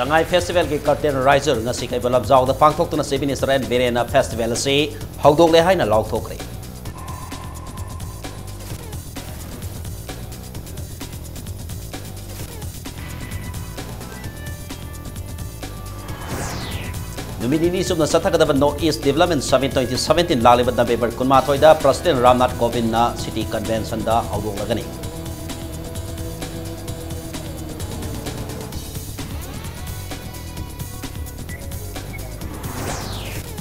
Shanghai Festival ki curtain riser ngasi kai balam jaw da pangthok tuna se minister and berena festival se hawdok le haina law thokre Numinini subna sathakadaba North East Development Summit 2017 lalibat November kunmathoi da President Ramnath Kovind na City Convention da hawdok lagani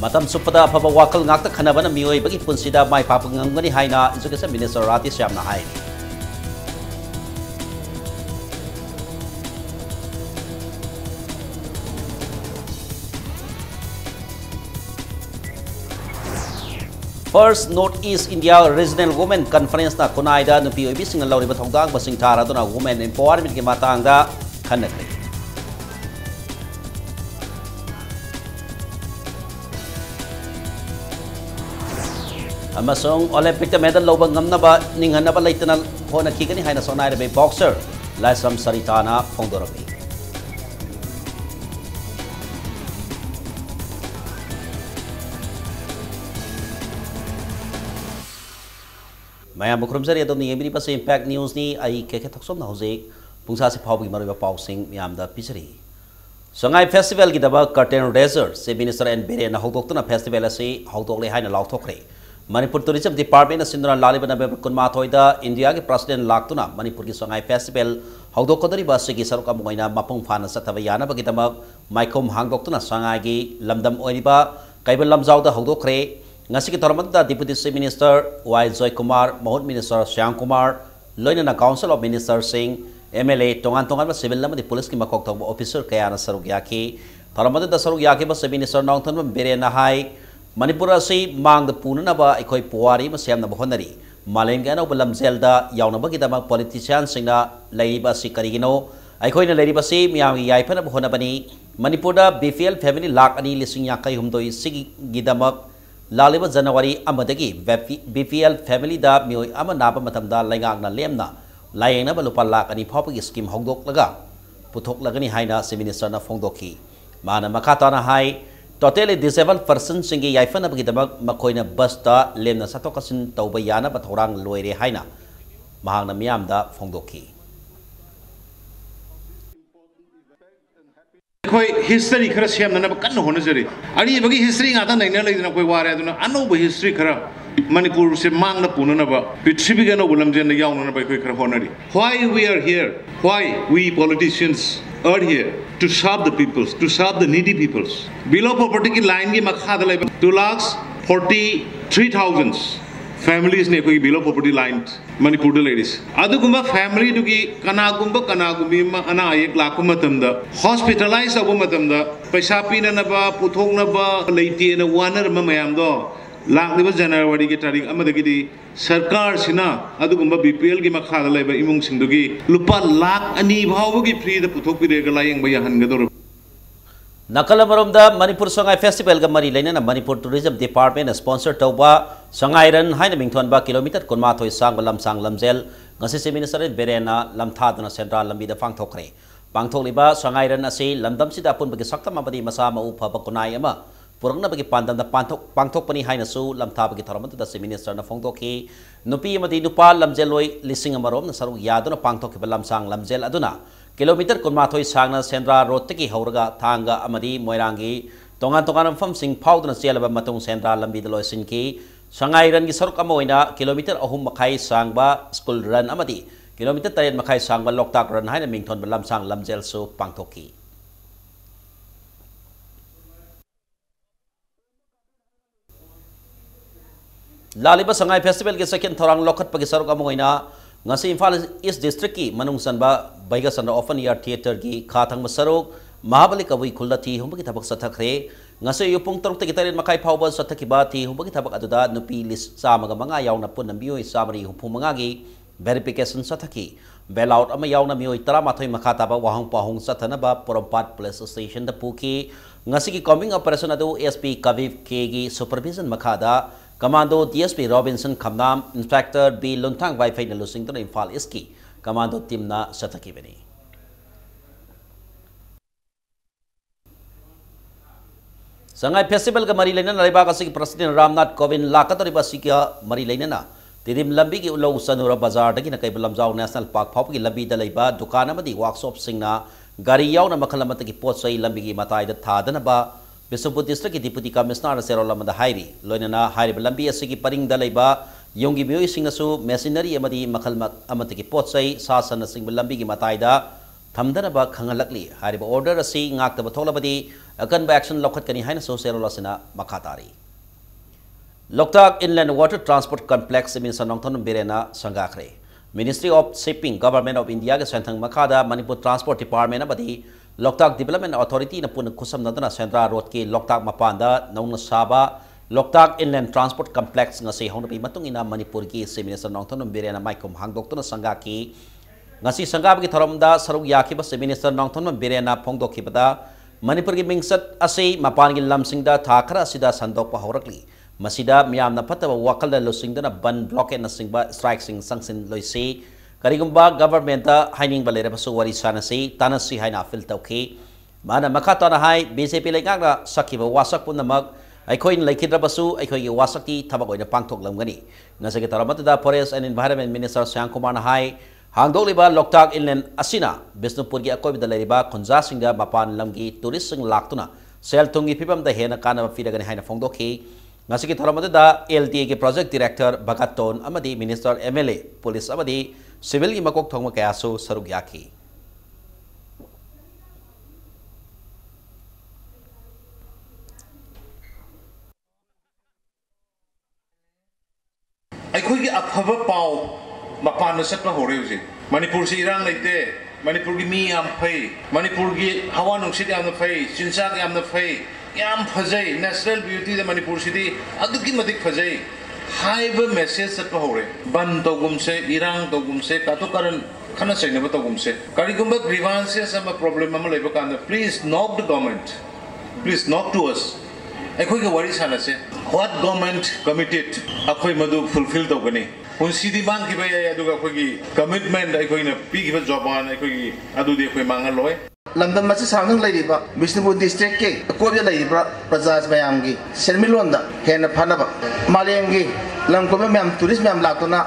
Matam supada phaba wakal ngakta khanabana mioi bagi punsida mai pa pangangani haina Education Minister Rati Syamna hai First Northeast India Regional Women Conference na kunai da nupi oibi singal lawriba thongdang basing thara dona women empowerment ki matang da khanakri Amasong Olympic medal loba ngamnaba ninghanaba leitana hona khigani haina sonai be boxer Laisram Saritana phongdorabi Maya mukrumsari adom ni emiri pas impact news ni ai ke thoksom na hoje pungsa se phawbi mariba pausing miam da pichari Shanghai Festival ki daba curtain raiser se minister and bere na hawdoktuna festival ase hawdok le haina law thokre Manipur Tourism Department Sindra Laliba November Kunmathoida India ke President Laktuna Manipur ki Shanghai Festival hawdokkodari basi ki saruka mugaina mapung phana sathavayana bagitama maikom hangdoktuna Shanghai gi lamdam oiriba kaibal lamjau da hawdokre ngasi ki thoramada Deputy Chief Minister Y Joy Kumar Mahut Minister Shyam Kumar loinana Council of Ministers Singh MLA tongan tongan civil lamadi police ki makok thok officer kaya na saruk yaki thoramada da saruk yaki ba Minister Nongthon bere na hai Manipur asi mang the punanaba ikoi puari masyam na bahonari malem gano balam zelda yawnaba gidama politician singna laiba si karigino aikoi na laiba si miyam yaipana bahonabani Manipur da BPL family lak ani lising yakai humdoi sigi gidama laliba January amadagi BPL family da mioi ama naba matamda laingak na lemna layengna balupa lak ani phawpagi scheme hongdok laga puthok lagani haina se minister na phongdoki mana makata na hai Totally disabled persons singi yaifana bagi dabag makoina basta lemna satokasin tauba yana bathorang loire haina mahangna miyam da phongdoki koi history khara siam na kan hona jari ani bagi history ngata naina leidina koi ware aduna anoba history khara Manipur se mangna punana ba pithribi gano bulam jen yauna na ba koi khara honari why we are here why we politicians are here to serve the peoples, to serve the needy peoples. Below poverty ki line ki makha dalai 2,43,000 families ne koi below poverty line Manipur ladies. Adu gumba family tu ki kana gumbi ma ana ayek lakku matamda hospitalized abu matamda paisa pina na ba puthok na ba leiti na waner ma mayam do lakliba January ki tarik amadagi di sarkar sina adugumba BPL ki makha laiba imung singdugi lupa lakh ani bhawgi free da puthok pirega layeng ba yahan gador Nakala da Manipur Shanghai Festival ga mari laina na Manipur Tourism Department sponsor tauba Shanghai ran haina mingthon ba kilometer kunmathoi sang balam sang lamjel ngasi se minister berena lamthadna central lambi da pangthokre pangthokliba Shanghai ran ase lamdam sida pun bagi saktam abadi masa ma u phaba kunai ama Purangna bagi pandam da pangthok pani haina su lamtha bagi thoramatu da minister na phongdoki nupi amadi nupa lamjeloi lising amarom na saru yaduna pangthok ki lamsang lamjel aduna kilometer kunmathoi sangna Sendra road ki hauraga thanga amadi moirangi tongan tongan fam sing phaudna chelaba matung Sendra lambi da loisin ki Shanghai ran gi saruk amoina kilometer ahum makhai sangba school run amadi kilometer 3 makhai sangba loktak run haina mingthon ba lamsang lamjel su pangthoki Laliba Shanghai Festival ke second thorang lokhat pagi saruk amoina ngasi Imphal East District ki manung sanba baiga sanra open air theater ki khathang masaruk Mahabali kabui khulati humbagi thabak sathakre ngasi yupung taruk te gitarin makai phawba sathaki ba thi humbagi thabak aduda nupi list samaga manga yauna punna mioi samari humpu manga gi verification sathaki bailout ama yauna mioi 13 makhata ba wahang pahung sathana ba Porompat police station da puki ngasi ki coming operation adu SP Kaviv ke gi supervision makhada Commando DSP Robinson Khamnam Inspector B Luntang Wi-Fi na lusing to na Imphal East ki Commando team na sathaki bani Sangai festival का मरी लेना लेबाग असि president Ramnath Kovind लाकतरिबा सिका मरी लेना तिदिम लंबी की उलो सनुरा बाजार दगी नकैब लमजाव नेशनल पार्क फाउगी लंबी द लेबा दुकान अमदी वर्कशॉप सिंगना गाड़ी यावना मखल अमतगी पोत सई लंबी की मताई द थादनबा बिशुपुर डिस्ट्रिक्ट की डिप्टी कमिश्नर सेरोल अमदा हाइरी लोइनना हाइरिब लंबी असि की परिंग द लेबा योंगी मियोई सिंगसु मेसिनरी अमदी मखल अमतगी पोत सई सासन सिंग लंबी की मताई द थमदनबा खंगलकली हाइरिब ऑर्डर असि ngaktaba tholabadi akanba action lokhatkani haina so serola sina makhatari Loktak Inland Water Transport Complex Minister Nongthon Birena Sangakre Ministry of Shipping Government of India ke senthang makhada Manipur Transport Department abadi Loktak Development Authority na pun kusam nadana Central Road ke Loktak mapanda nauna saba Loktak Inland Transport Complex ngasi hongnabi matung ina Manipur ki Minister Nongthon Birena maikum hangdoktuna sangaki ngasi sangab ki thoramda saruk yakhiba Minister Nongthon Birena phongdokhibada Manipur ki mingsat ase mapan ki lamsingda thakra sida sandokpa horakli Masida miyam na pataba wakal da losing na ban blockade na singba strike sing sangsin loisi karigumba government ta hining balere basu wari sana si tanasi haina fil tawki mana makata na hai BJP lengak na sakiba wasak pun namak aikoi laikidra basu aikoi wasak ti thabak oina pangthok lamgani ngasage taramata da forest and environment minister Syang Kumar na hai hangdok liba Loktak Inland asina Bisnupur gi akoi da leriba khunja singda mapan lamgi tourist sing laktuna sel thungi pipam da hena kana fidagani haina phongdokhi Ngasiki thoramada LTA ke project director Bagaton amadi minister MLA police amadi civil ki makok thongma kayaso saruk yaki ꯑꯩꯈꯣꯏꯒꯤ ꯑꯐꯕ ꯄꯥꯎ ꯃꯄꯥꯟꯗ ꯆꯠꯄ ꯍꯧꯔꯦ ꯍꯧꯖꯤꯛ ꯃꯅꯤꯄꯨꯔꯁꯤ ꯏꯔꯥꯡ ꯂꯩꯇꯦ ꯃꯅꯤꯄꯨꯔꯒꯤ ꯃꯤ ꯌꯥꯝ ꯐꯩ ꯃꯅꯤꯄꯨꯔꯒꯤ ꯍꯋꯥ ꯅꯨꯡꯁꯤꯠ ꯌꯥꯝꯅ ꯐꯩ ꯆꯤꯟꯖꯥꯛ ꯌꯥꯝꯅ ꯐꯩ ꯌꯥꯝ ꯐꯖꯩ ꯅꯦꯆꯔꯦꯜ ꯕ꯭ꯌꯨꯇꯤꯗ ꯃꯅꯤꯄꯨꯔꯁꯤꯗꯤ ꯑꯗꯨꯛꯀꯤ ꯃꯇꯤꯛ ꯐꯖꯩ ꯍꯥꯏꯕ ꯃꯦꯁꯦꯖ ꯆꯠꯄ ꯍꯧꯔꯦ ꯕꯟ ꯇꯧꯒꯨꯝꯁꯦ ꯏꯔꯥꯡ ꯇꯧꯒꯨꯝꯁꯦ ꯀꯥꯇꯨ ꯀꯥꯔꯟ ꯈꯟꯅ ꯆꯩꯅꯕ ꯇꯧꯒꯨꯝꯁꯦ ꯀꯔꯤꯒꯨꯝꯕ ꯒ꯭ꯔꯤꯚꯥꯟꯁꯦꯁ ꯑꯃ ꯄ꯭ꯔꯣꯕ꯭ꯂꯦꯝ ꯑꯃ ꯂꯩꯕ ꯀꯥꯟꯗ ꯄ꯭ꯂꯤꯖ ꯅꯣꯛ ꯗ ꯒꯣꯔꯃꯦꯟꯠ ꯄ꯭ꯂꯤꯖ ꯅꯣꯛ ꯇꯨ ꯑꯁ ꯑꯩꯈꯣꯏꯒ ꯋꯥꯔꯤ ꯁꯥꯟꯅꯁꯦ ꯋꯥꯠ ꯒꯣꯔꯃꯦꯟꯠ ꯀꯃꯤꯇꯦꯠ ꯑꯩꯈꯣꯏ ꯃꯗꯨ ꯐꯨꯜꯐꯤꯜ ꯇꯧꯒꯅꯤ ꯄꯨꯟꯁꯤꯗꯤ ꯃꯥꯡꯈꯤꯕ ꯌꯥꯏ ꯑꯗꯨꯒ ꯑꯩꯈꯣꯏꯒꯤ ꯀꯃꯤꯠꯃꯦꯟꯠ ꯑꯩꯈꯣꯏꯅ ꯄꯤꯈꯤꯕ ꯖꯣꯕꯥꯟ ꯑꯩꯈꯣꯏꯒꯤ ꯑꯗꯨꯗꯤ ꯑꯩꯈꯣꯏ ꯃꯥꯡꯍꯜꯂꯣꯏ London Masi Sang Ladiba, Bishnupur District Cake, Korea Labra, Prazas Mayamgi, Sermilonda, Hena Panaba, Maliangi, Lankoba Mam, Tourist Mam Latona,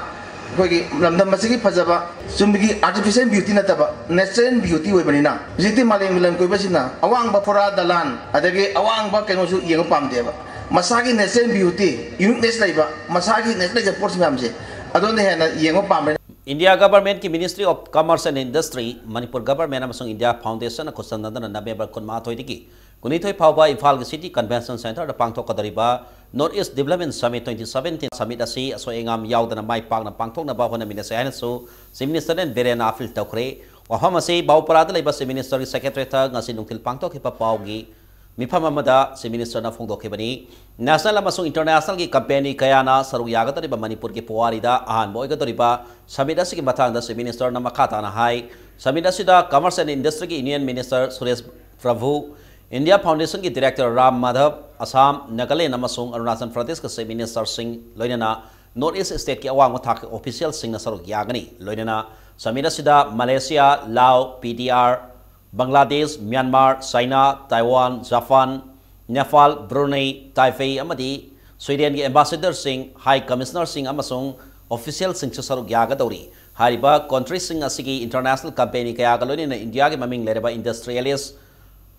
London Masiki Pazaba, Sumbigi, Artificial Beauty Nataba, Natural Beauty Webanina, Ziti Maliang Lankobasina, Awang Bapura Dalan, Adage Awang Bakanosu Yangpam Deva, Masaki Natural Beauty, Uniqueness Labor, Masaki Natural Ports Mamse, Adon Hena Yangopam. India government ki Ministry of Commerce and Industry Manipur government amasung India Foundation ko sanadana November 13 digi kunithoi phawba Imphal ki City Convention Center da pangthok kadariba North East Development Summit 2017 summit asi aso engam yaudana mai pangna pangthok na ba hona minase haina so Minister and Berena Afil Tokre waham asi bauparada leiba Minister Secretary ta ngasi nungtil pangthok hi papawgi Mifam amada Minister na phongdokhibani national amasung international ki company kayana saru yagatariba Manipur ki puwari da ahan boigatoriba summit asigi mathangda Minister na makhata na hai summit asida Commerce and Industry ki Union Minister Suresh Prabhu India Foundation ki Director Ram Madhav Assam Nagaland amasung Arunachal Pradesh ka Minister Singh loinana North East State ki awang mathak official Singh na saru yagani loinana summit asida Malaysia Laos PDR Bangladesh, Myanmar, China, Taiwan, Japan, Nepal, Brunei, Taipei, amadi Sweden ki Ambassador Singh, High Commissioner Singh amasung official Singh saruk yaga dauri. Hariba country Singh asigi international company kaya galoni na India ki maming lereba industrialist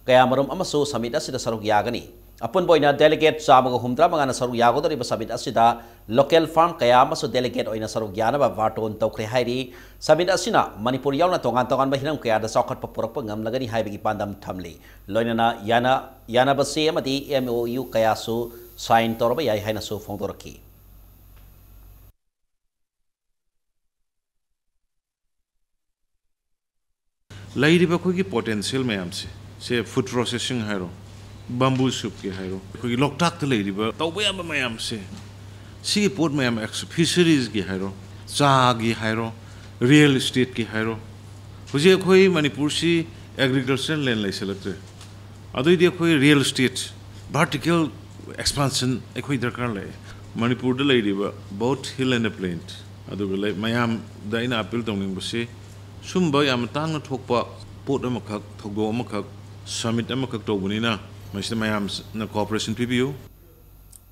kaya marum amasu summit asida saruk yagani. Apun boy na delegate sa mga humdra mga na saruk yago dari ba summit asida local farm kaya amasu delegate oy na saruk yana ba vaton tawkre hairi summit asina Manipur yaw na tongan ba hinam kaya da sakot papurak pa ngam lagani hai bigi pandam thamli loina na yana ba se amati MOU kaya su sign torba yai hai na su phongdoraki ꯂꯩꯔꯤꯕ ꯑꯩꯈꯣꯏꯒꯤ potential ꯃꯌꯥꯝꯁꯦ ꯁꯦ food processing ꯍꯥꯏꯔꯣ bamboo ꯁꯨꯞꯀꯤ ꯍꯥꯏꯔꯣ ꯑꯩꯈꯣꯏꯒꯤ ꯂꯣꯛꯇꯥꯛꯇ ꯂꯩꯔꯤꯕ ꯇꯧꯕ ꯌꯥꯕ ꯃꯌꯥꯝꯁꯦ ꯁꯤꯒꯤ ꯄꯣꯠ ꯃꯌꯥꯝ ꯐꯤꯁꯔꯤꯁꯀꯤ ꯍꯥꯏꯔꯣ ꯆꯥꯒꯤ ꯍꯥꯏꯔꯣ ꯔꯤꯌꯦꯜ ꯏꯁꯇꯦꯠꯀꯤ ꯍꯥꯏꯔꯣ ꯍꯧꯖꯤꯛ ꯑꯩꯈꯣꯏ ꯃꯅꯤꯄꯨꯔꯁꯤ ꯑꯦꯒ꯭ꯔꯤꯀꯜꯆꯔꯦꯜ ꯂꯦꯟ ꯂꯩꯁꯜꯂꯛꯇ꯭ꯔꯦ ꯑꯗꯨꯏꯗꯤ ꯑꯩꯈꯣꯏ ꯔꯤꯌꯦꯜ ꯏꯁꯇꯦꯠ ꯚꯥꯔꯇꯤꯀꯦꯜ ꯑꯦꯛꯁꯄꯥꯟꯁꯟ ꯑꯩꯈꯣꯏ ꯗꯔꯀꯥꯔ ꯂꯩ ꯃꯅꯤꯄꯨꯔꯗ ꯂꯩꯔꯤꯕ ꯕꯣꯠ ꯍꯤꯜ ꯑꯦꯟ ꯄ꯭ꯂꯦꯟ ꯑꯗꯨꯒ ꯃꯌꯥꯝꯗ ꯑꯩꯅ ꯑꯄꯤꯜ ꯇꯧꯅꯤꯡꯕꯁꯤ ꯁꯨꯝꯕ ꯌꯥꯝꯅ ꯇꯥꯡꯅ ꯊꯣꯛꯄ ꯄꯣꯠ ꯑꯃꯈꯛ ꯊꯧꯗꯣꯛ ꯑꯃꯈꯛ ꯁꯃꯤꯠ ꯑꯃꯈꯛ ꯇꯧꯕꯅꯤꯅ cooperation PBU.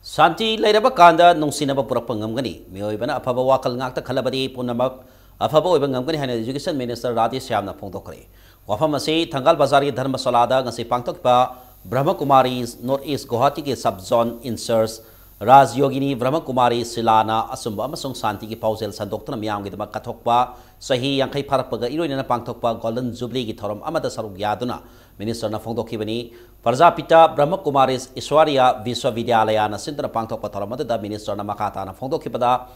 Santi Lairaba Kanda, Nungsinaba Purapangangani, Mioibana, Apaba Wakal Nakta Kalabadi, Punamak, Afabo Evangangani, and Education Minister Radi Shamna Pongtokre. Wafamasi, Tangal Bazari Dharma Salada, Nasi Pangtokpa, Brahma Kumaris, Northeast Guwahati ke subzone inserts, Raj Yogini, Brahma Kumari, Silana, Asumba, Masong Santi ki Pausel Sandokta Miam with Makatokpa, Sahi, Yankai Parapaga, Irina Pangtokpa, Golden Zubli Gitorum, Amada Saruk Yaduna, Minister na Fongtokibani, Parzapita, Brahma Kumaris, Iswaria, Viswavidyalaya, na Sindra Pangtokpa Toramada, Minister na Makata, na Fongtokipada,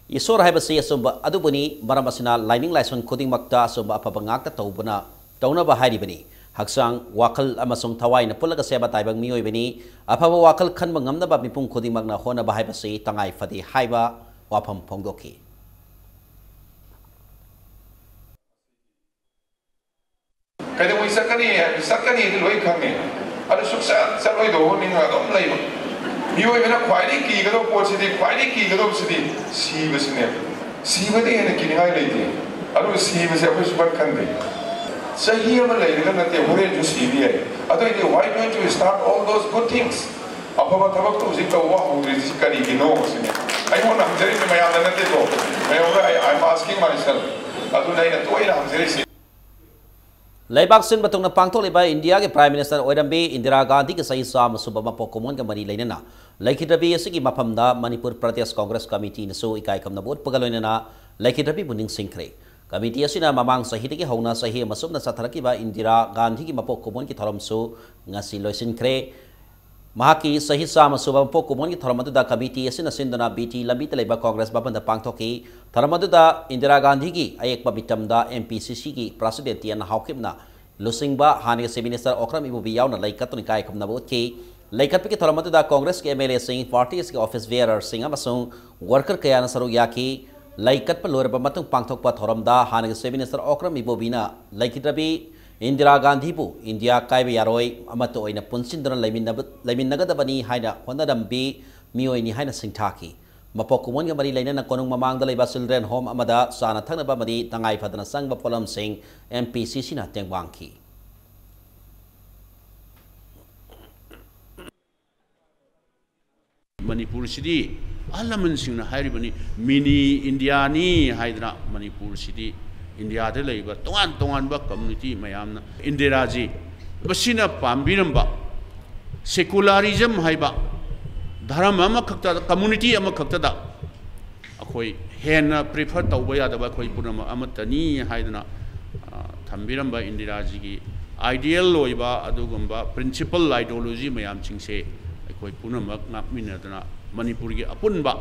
Isor Habasi, Asumba, Adubuni, Baramasina, Lining Lison, Coding Makta, Asumba, Papangaka, Taubuna, Tauna Bahari Haksang wakal amasong tawai na pulaga seba taibang miyoy bini apaba wakal kan mangamna ba mipung kuding magna hona bahay ba si tangay fadi haiba wapam pongdoki. Kaya mo isakani ito loy kami. Ano suksa sa loy do ni nga dom layo. Miyoy bina kwai ki gado po sidi kwai ki gado sidi si basine. Si bade ene kiningay layti. Ano si base apos subat kande. Sahi ama later nate hore jo CBI. Ato why don't you start all those good things? Apaba tabak to usika wa hore sikari gino sine. I want hamzeri me maya nate to. I'm asking myself. Ato nai na toy na hamzeri si. Laibak sin batong na pangtol iba India ke Prime Minister Oidambi Indira Gandhi ke sahi sama subama pokomon ke mari lainana. Laikitrabi asigi mapamda Manipur Pradesh Congress Committee na so ikai kam na bot pagaloinana laikitrabi buning singkre. Committee asina mamang sahiti ki hauna sahi masum na satharaki ba Indira Gandhi ki mapok kumon ki thorom su ngasi loisin kre mahaki sahi sama subam pok kumon ki thorom da committee asina sindana BT lambi teleba Congress baban da pangthoki thorom da Indira Gandhi ki ayek pabitam da MPCC ki president yan hawkimna lusingba hani se minister okram ibu biyaw na laikat ni kai kamna bot ki laikat ki thorom da Congress ke MLA sing parties ke office bearer sing amasung worker kaya na saru yaki Laikat pelur bermatung pangtok pat horamda hanag se minister okram ibobina laikitrabi Indira Gandhi pu India kai be yaroi amato oina punsindran laimin nagada bani haina honadambi mioi ni haina singthaki mapokumon ga mari laina na konung mamang da laiba children home amada sana thangna ba mari tangai phadana sangba polam sing MPCC na tengwangki Manipur City alaman singna hairibani mini India ni haidra Manipur City India de leiba tongan ba community mayamna Indira ji basina pambiramba secularism haiba dharma ama khakta community ama khakta da akhoi hena prefer tawba ya da ba khoi punama amatani haidna thambiramba Indira ji gi ideal loiba adugumba principal ideology mayam chingse akhoi punama ngapminadana Manipur ki apunba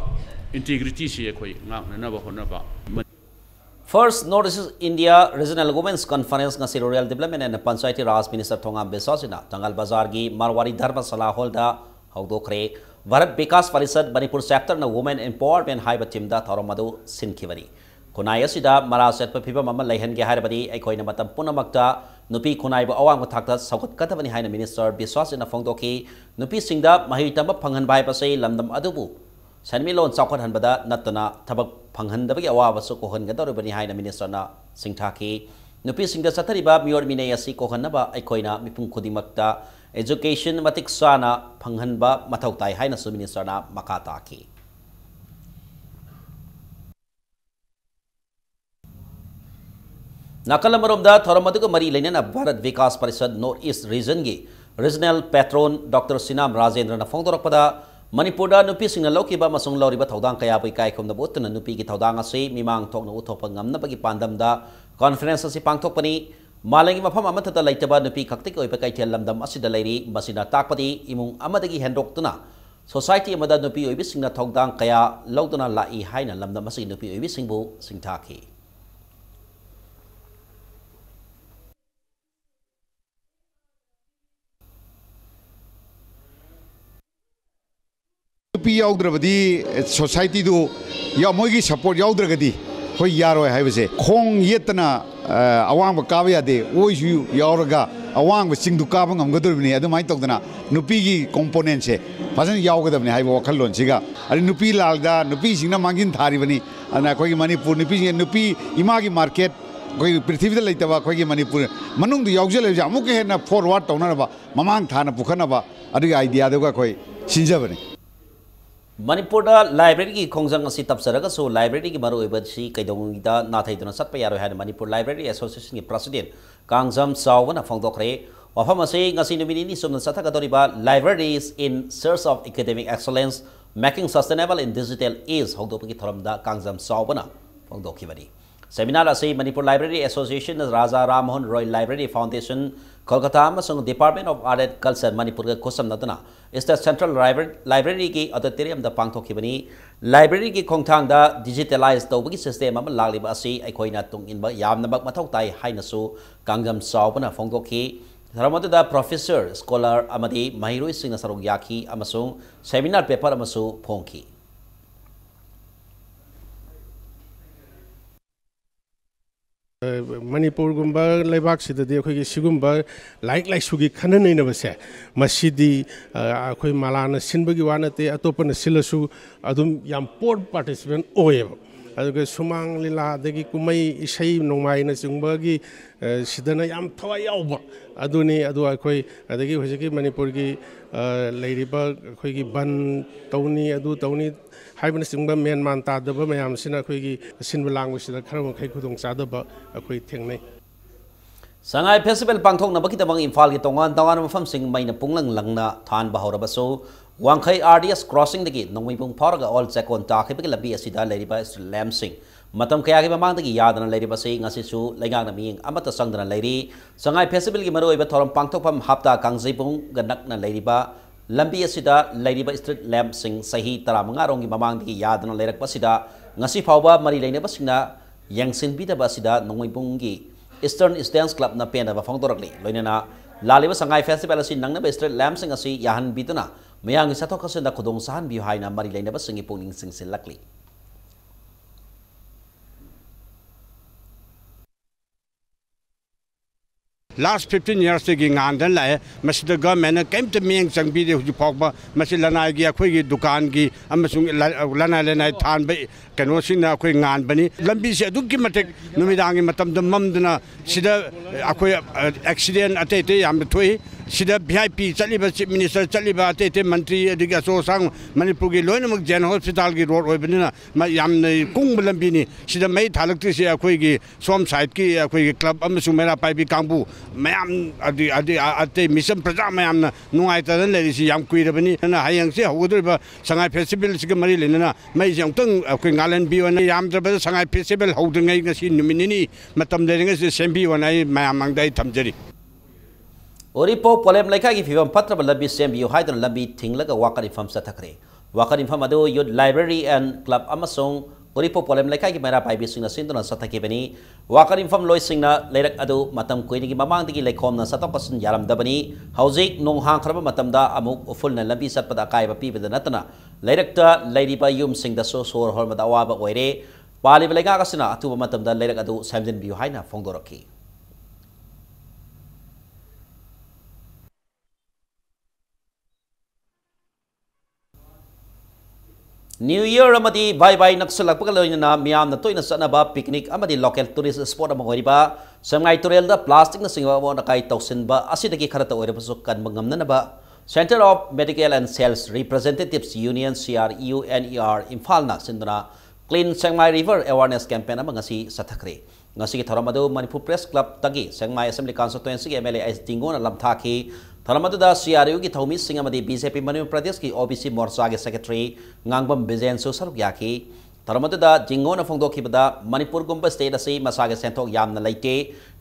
integrity se khoi ngakna ba honaba. First Northeast India Regional Women's Conference ngasi Rural Development and Panchayati Raj Minister Thongam Besasina Tangal Bazar gi Marwari Dharma Sala Holda Hawdokre Bharat Vikas Parishad Manipur sector na women empowerment haiba timda tharamadu sinkhibari Kunai asida mara set phiba mama laihan ge harabadi aikoina matam punamakta nupi kunai ba awang thakta saukat katabani haina minister Besasina Fongdoki nupi singda mahi tamba phanghan bai pasai lamdam adubu Sanmilon Sakot Hanbada Natana Tabak Panghandabaki Awabaso Kohan Gadorabani Haina Minister na Singtaki Nupi Singa Satariba Mior Minayasi Kohanaba Aikoina Mipung Kudimakta Education Matiksana Panghanba Matautai Haina Su Minister na Makataki Nakalamarumda Thoramatuka Mari Lena Bharat Vikas Parishad Northeast Region Gi Regional Patron Dr. Sinam Rajendra na Fongdorakpada Manipur nupi sing loki ba masung loriba thodang kaya pai kai khom na bot na nupi ki thodang ase mimang thok na uthok pangam na bagi pandam da conference si pangthok pani malangi mafam amata ta laitaba nupi khakti koi pa kai thel lamdam asida lairi masina takpati imung amadagi hendrok tuna society amada nupi oibi sing na thodang kaya lawduna lai haina lamdam asi nupi oibi singbu singthaki Yaudravadi society do Yamogi support Yaudragadi, Ho Yaro Havese, Kong Yetana, Awang Kavia de, Oju Yauraga, Awang with Sing to Kabang of Godurni, Adamaitokana, Nupigi components, Pasan Yaugadam, Haiwakalon, Siga, and Nupi Lalda, Nupi Sina Mangin Tarivani, and Akoi Manipur, Nupi, Imagi market, कोई पृथ्वी the लेतबा कोई मणिपुर मनुंग दु यावजे लेजा अमुक हेना forward तौनबा ममांग थाना पुखनबा अदि idea देगा कोई सिंजबने Manipur library की खोजंग असी तपसरगसु लाइब्रेरी की मरुइबसी कैदोंगिदा नाथैदुना सत्प यारो है मणिपुर लाइब्रेरी एसोसिएशन की प्रेसिडेंट कांगजम सावना फोंदोखरे वफम असी ngasi नुमिनि सुमन सथगदोरिबा libraries in search of academic excellence making sustainable in digital age होदोपकी थरमदा कांगजम सावना फोंदोखिबनी सेमिनार असी Manipur library association Raja Rammohan Roy library foundation Kolkata department of art and culture Manipur के खुसम नदना स्टेट सेंट्रल लाइब्रेरी की ऑडिटोरियम पांथोखिबनी लाइब्रेरी की खोंथांग डिजिटलाइज तौबगी सिस्टम अमा लागलिबा असी अखोइना तुंगिनबा यामनबक मथौ ताई हाइनसु कांगजम सावबना फोंदोखि धर्मदुदा प्रोफेसर स्कॉलर अमदी महिरोई सिंह सरुक याखी अमसुंग सेमिनार पेपर अमसु फोंखि मणिपुर गुम्बा लेबाक सिददि अखोई सिगुम्बा लाइक लाइसुगी खननैनबसे मसिदी अखोई मालाना सिनबगी वानते अतोपन सिलसु अदुम याम पोर्ट पार्टिसिपेंट ओएब अदुगे सुमांग लीला दगी कुमई इसई नोंमाइना चिंगबगी सिदना याम थवा यावबा अदुनी अदु अखोई अदगी होजकी मणिपुर की लेरिबा अखोई की बन तौनी अदु तौनी हाइबन सिंगबा मेन मान तादबा मयाम सिना अखोई की सिनबा लांगुसिदा खरम खै खुदोंग चादबा अखोई थेंगनै संगाई फेस्टिवल पांथोकनबकीदमंग इम्फाल की तोंगान तोंगान मफमसिंग मैना पुंगलंग लंगना थानबा हौरबसो वांखै आरडीएस क्रॉसिंग दगी नोंगमैपुंग फारगा ऑल चेकोन ताखिबगी लबी असिदा लेरिबा लैम्सिंग मतम कयागी ममांगदगी यादना लेरिबसै ngasisu लैंगांगना मियंग अमता संगदना लेरी संगाई फेस्टिवल की मरोइबा थोरम पांथोकफम हप्ता कांगजैपुंग गनकना लेरिबा लंबी असिदा लेरिबा स्ट्रीट लैम्पसिंग सही 15 रोंगी ममांगदगी यादना लेरकपसिदा ngasi फावबा मरी लेनेबसिंगना यंगसिनबिदबा असिदा नोंगमैपुंगी ईस्टर्न स्टैंस क्लब ना पेनबा फोंदोरकली लोइनना लालिबा संगाई फेस्टिवल असि नंगनबा स्ट्रीट लैम्पसिंग असि याहनबिदुना मयांगी सथोखसना खुदोंग साहनबियु हाइना मरी लेनेबसिंगी पुंगनिंग सिंगसिलकली Last 15 years की गांधन लाए मस्जिद गवर्नमेंट कम तो मियंग चंगी दे हुई फाउबा मस्जिद लनाई की अखोई की दुकान की अमसुंग लनाई लनाई थान बे कनोसिंग ना अखोई गान बनी लंबी से अदुक की मटे नुमिदांगी मतम द ममदना सिदा अखोई एक्सीडेंट अते अते याम थोई सिदा वीआईपी चलीबा चीफ मिनिस्टर चलीबा अते अते मंत्री अदिगा सोसांग मणिपुर की लोइनमक जन हॉस्पिटल की रोड ओइबनिना याम कुंग लंबीनी सिदा मई थालक्ति से अखोई की सोम साइड की अखोई क्लब अमसुंग मेरा पाइबी कांबू मैम अते मिशन प्रजा मैम नुआइतन लेरिसी याम कुइरबनी ना हायंगसे हौगदरिबा संगाई फेस्टिवल सिग मरी लेना मई जंतंग अखोई गालन बिवन याम द्रबा संगाई फेस्टिवल हौदंगै ngasi नुमिनिनी मतम लेरिंगसे सेंबी वनाई मैम मंगदाई थमजरी ओरिपो पोलेम लेखा की फिवम पत्रब लबी सेंबियु हाइदन लबी थिंगलगा वाकन इफम सथखरे वाकन इफम अदो युथ लाइब्रेरी एंड क्लब अमसोंग ओरिपो पोलेम लेखा की मेरा पाइबी सिंगना सिंदुना सथखिबनी वाकन इफम लोय सिंगना लेरक अदो मतम कोइनिगी ममांगदगी लेखोमना सतोकसन यारमदबनी हौजिक नोंग हांखरबा मतमदा अमुक उफुलना लबी सतपदा कायबा पीबदा नतना लेरकता लेरिबा युम सिंगदसो सोर होरमदा अवाबा ओइरे पालिबा लेगागसना अतुबा मतमदा लेरक अदो सेमजनबियु हाइना फोंदोरखी न्यू ईयर अमदी बाय बाय नक्सलकपगा लोइना मियामना तोइना चनबा पिकनिक अमदी लोकल टूरिस्ट स्पॉट अमा होरिबा संगाई तुरेलदा प्लास्टिक न सिंगवा बोना काई तौसिनबा असिदगी खरता ओइरबसु कनबा ngamnanaba centre of medical and sales representatives union CRUNER Imphal ना सिंदना clean Sengmai river awareness campaign अमा ngasi सथखरे ngasi की थरम अदो मणिपुर प्रेस क्लब तगी सेंगमाई असेंबली कांस्टिट्यूएंसी के MLA एस दिंगोना लमथाखी थरमदुदा CRU की थौमी सिंह अमदी BJP मणिपुर प्रदेश की OBC मोर्चा के सेक्रेटरी ngangbam बिजेंसु सरुक याकी थरमदुदा जिंगोना फोंदोखिबदा मणिपुर गुंबा स्टेट असी मसागे सेंथोक यामना लैते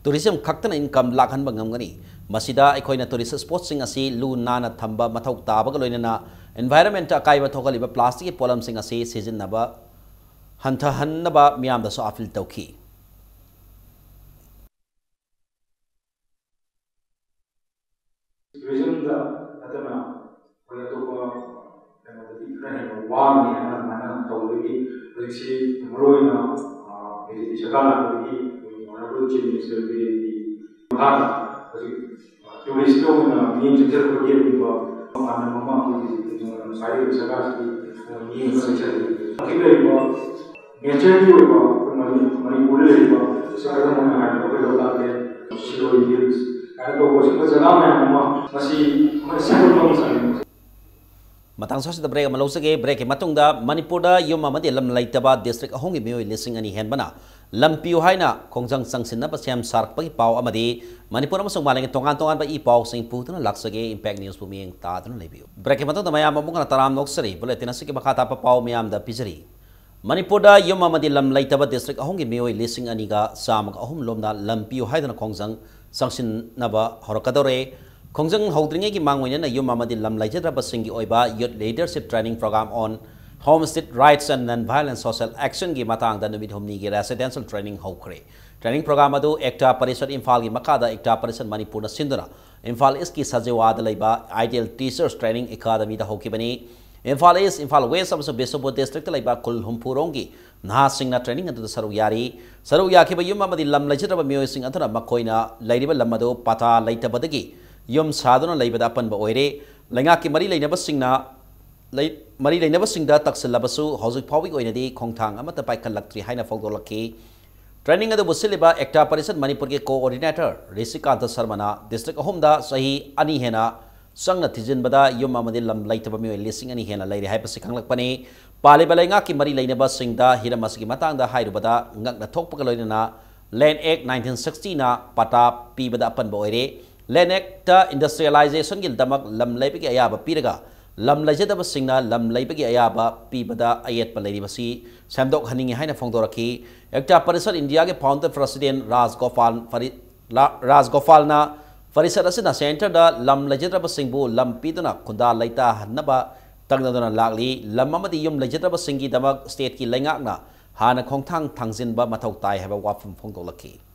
टूरिज्म खक्तन इनकम लाखनबा ngamgani मसिदा अखोइना टूरिस्ट स्पॉट सिंह असी लू नाना थंबा मथौ ताबगा लोइनना एनवायरनमेंट अकाइबा थोगलिबा प्लास्टिक की पोलम सिंह असी सिजिनबा हंथहन्नबा मियामदसो अपील तौखी tourismda natana hoya to ko kana da ikra wa ni ana mana tawdagi risi roina e shakala ko mana ko chief minister de mara tourist ko na ni jjer ko ke ba ana mama ko sai sagas ki ni ko se chali ki ba nature ni ba Manipur level, sekarang mana ada beberapa ke Shiroi Hills, ada beberapa jaga memang masih belum sampai. Matang sosi da break ma losage break ke matung da Manipur da yum amadi lam laitaba district ahong gi mioi lising ani hen bana lam piu haina kongjang sangsin na basem sark pagi pau amadi Manipur amasung maling tongan ba I pau sing putuna laksage impact news bu mieng ta tun lebiu break ke matung da mayam amung na taram noksari bulletin asiki makata pa pau mayam da pijari Manipur da yum amadi lam laitaba district ahong gi mioi lising ani ga samag ahum lom da lam piu haina kongjang sangsin na ba horakadore Kongjang Holdringi Mangwin na yum amadi lam laijadra basingi oiba youth leadership training program on homestead rights and non-violent social action gi matang da numit humni gi residential training hokre training program adu ekta parisad Imphal gi makada ekta parisad Manipur na sindura Imphal is ki sajewa da laiba ideal teachers training academy da hokibani Imphal East Imphal West amso Besobo district laiba kul humpurong gi na singna training adu saru yaki ba yum amadi lam laijadra ba mioy sing athana makoina lairiba lamado pata laitabadagi Yum Saduna Labada Pan Boire, Langaki Mari Labasingna Mari Labasinda Taxelabasu, Hosik Powi Oinadi, Kongtang, Amata Paikalakri, Haina Fogolaki. Training at the Busiliba, Ekta Parisan Manipur coordinator, Risikanta Sarmana, District Homda, Sahi, Anihena, Sangna Tijin Bada, Yum Amadilam Laitabamu, Lissing Anihena, Lady Hypersikang Lakpani, Palibalangaki Mari Labasinda, Hiramasi Matanga, Haidubada, Ngakna Tokpakaloina, Land Act 1960 na Pata Pibada Pan Boire. Lenek ta industrialization gil damak lam laibagi ayaba piraga lam lajadaba singna lam laibagi ayaba pibada ayat palai basi samdok haningi haina phongdoraki ekta parisad India ge founder president Rajgopal na parisad asina center da lam lajadaba singbu lam piduna khunda laita hanaba tangnadona lagli lam amadi yum lajadaba singi damak state ki lengakna hana khongthang thangjinba mathau tai haba wafum phongdolaki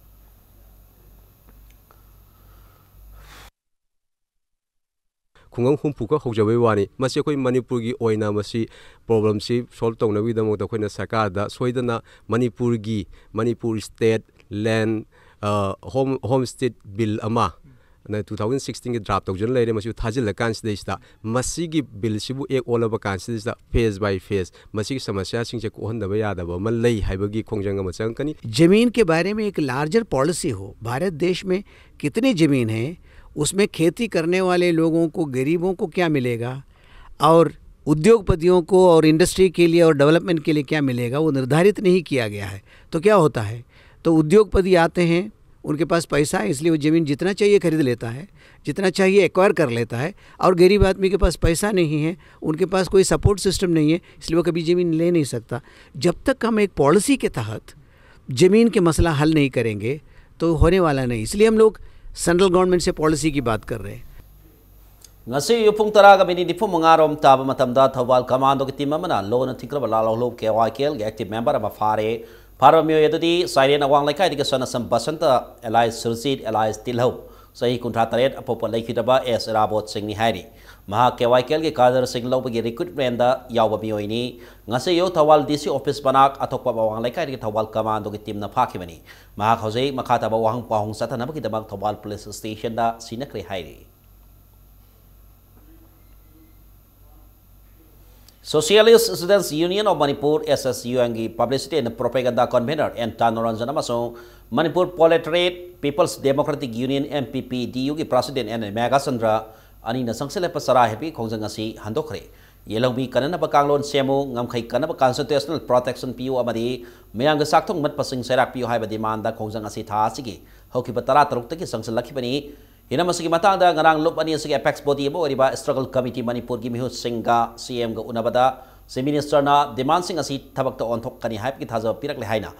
Kungang humpuka hojawai wani masi koi Manipur gi oina masi problem si solve tong nawi damo da koina sarkar da soidana Manipur state land homestead bill ama na 2016 gi draft tong jon leire masi thajil kan sidista masi gi bill sibu ek olaba kan sidista phase by phase masi ki samasya sing che ko handa ba yada ba man lei haibagi khongjang ma chang kani जमीन के बारे में एक larger policy हो भारत देश में कितनी जमीन है उसमें खेती करने वाले लोगों को गरीबों को क्या मिलेगा और उद्योगपतियों को और इंडस्ट्री के लिए और डेवलपमेंट के लिए क्या मिलेगा वो निर्धारित नहीं किया गया है तो क्या होता है तो उद्योगपति आते हैं उनके पास पैसा है इसलिए वो ज़मीन जितना चाहिए खरीद लेता है जितना चाहिए एक्वायर कर लेता है और गरीब आदमी के पास पैसा नहीं है उनके पास कोई सपोर्ट सिस्टम नहीं है इसलिए वो कभी ज़मीन ले नहीं सकता जब तक हम एक पॉलिसी के तहत ज़मीन के मसला हल नहीं करेंगे तो होने वाला नहीं इसलिए हम लोग सेंट्रल गवर्नमेंट से पॉलिसी की बात कर रहे हैं ngasi yupung taraga bini dipu mangarom taba matamda thawal commando ki team amana lona thikraba lalo KYKL ge active member ama phare myo yadudi siren awang laikai diga sana sam basanta allies sursit allies tilho sahi kuntra taret apopa laikidaba es rabot singni hari maha KYKL ge kader sing loba ge recruitment da yawa myo ini ngasi yo thawal DC office banak atokpa awang laikai diga thawal commando ki team na phakibani maha khose makhata ba wahang pahong satana ba ki dabak thawal police station da sinakri hari Socialist Students Union of Manipur SSUNG Publicity and Propaganda Convener and Tanoranjan Amasong Manipur Proletariat People's Democratic Union MPP DU ki President and Megasandra ani na sangsele pasara happy khongjang asi handokre yelongbi kanana bakanglon semo ngamkhai kanaba constitutional protection PU amadi mayang ga sakthong mat pasing serak PU haiba demand da khongjang asi tha asigi hoki batara taruk taki sangsel lakhibani ina masigi matangda ngarang lop ani asigi apex body mo oriba struggle committee Manipur gi mihu singa CM ga unabada se minister na demand sing asi thabak ta on thok kani haip ki thaja pirak le haina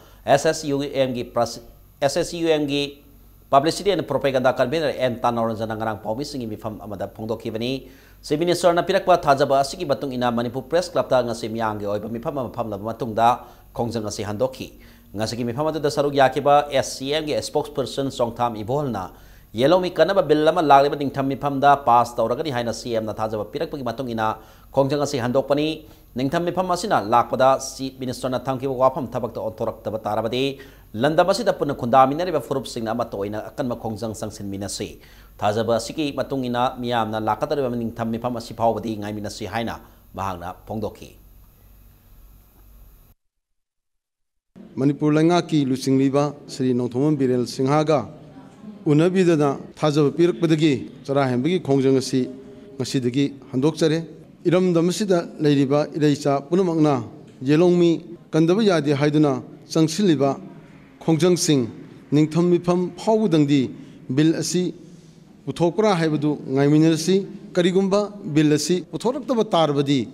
SSUM gi Publicity and Propaganda Convener and Tanoranjan ngarang pawmi singi mifam amada phongdoki bani se minister na pirakpa thajaba asigi batung ina Manipur Press Club ta ngasi myang ge oiba mifam mafam la matungda khongjang asi handoki ngasigi mifam adu da saruk yakiba SCM ge spokesperson Songtham Ibolna Yellow mi kanaba billama lagli ding tham mifam da pass tawragani haina CM na thajaba pirakpa gi batung ina khongjang asi handokpani ningtham mifam asina lakpada si minister na thamki wafam thabak ta ontorak ta tarabadi Landamasi da puna kundamina riba furup sing na matoina akan makhongjang sangsin minasi thajaba siki matungina miyam na lakata riba ning thammi pham asi phawbadi ngai minasi haina mahangna phongdoki Manipur Langaki Lusingliba, Sri Notoman Birel Singhaga, Unabidana, Taza Pirak Badagi, Sarahambagi, Kongjangasi, Masidagi, Handoksare, Iram Damasida, Ladyba, Idesa, Punamagna, Yelongmi, Kandavaya de Haiduna, Sangsiliba, Kongjang Singh, Ningtamipam, Powudangdi, Bill Asi, Utokra Habadu, Naiminasi, Karigumba, Bill Asi, Utoraktaba Tarbadi,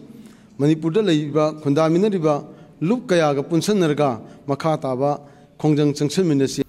Manipur Laiba, Kondaminariba, Lup Kayaga Punsanarga, Makataba, Kongjang Sanction Ministry.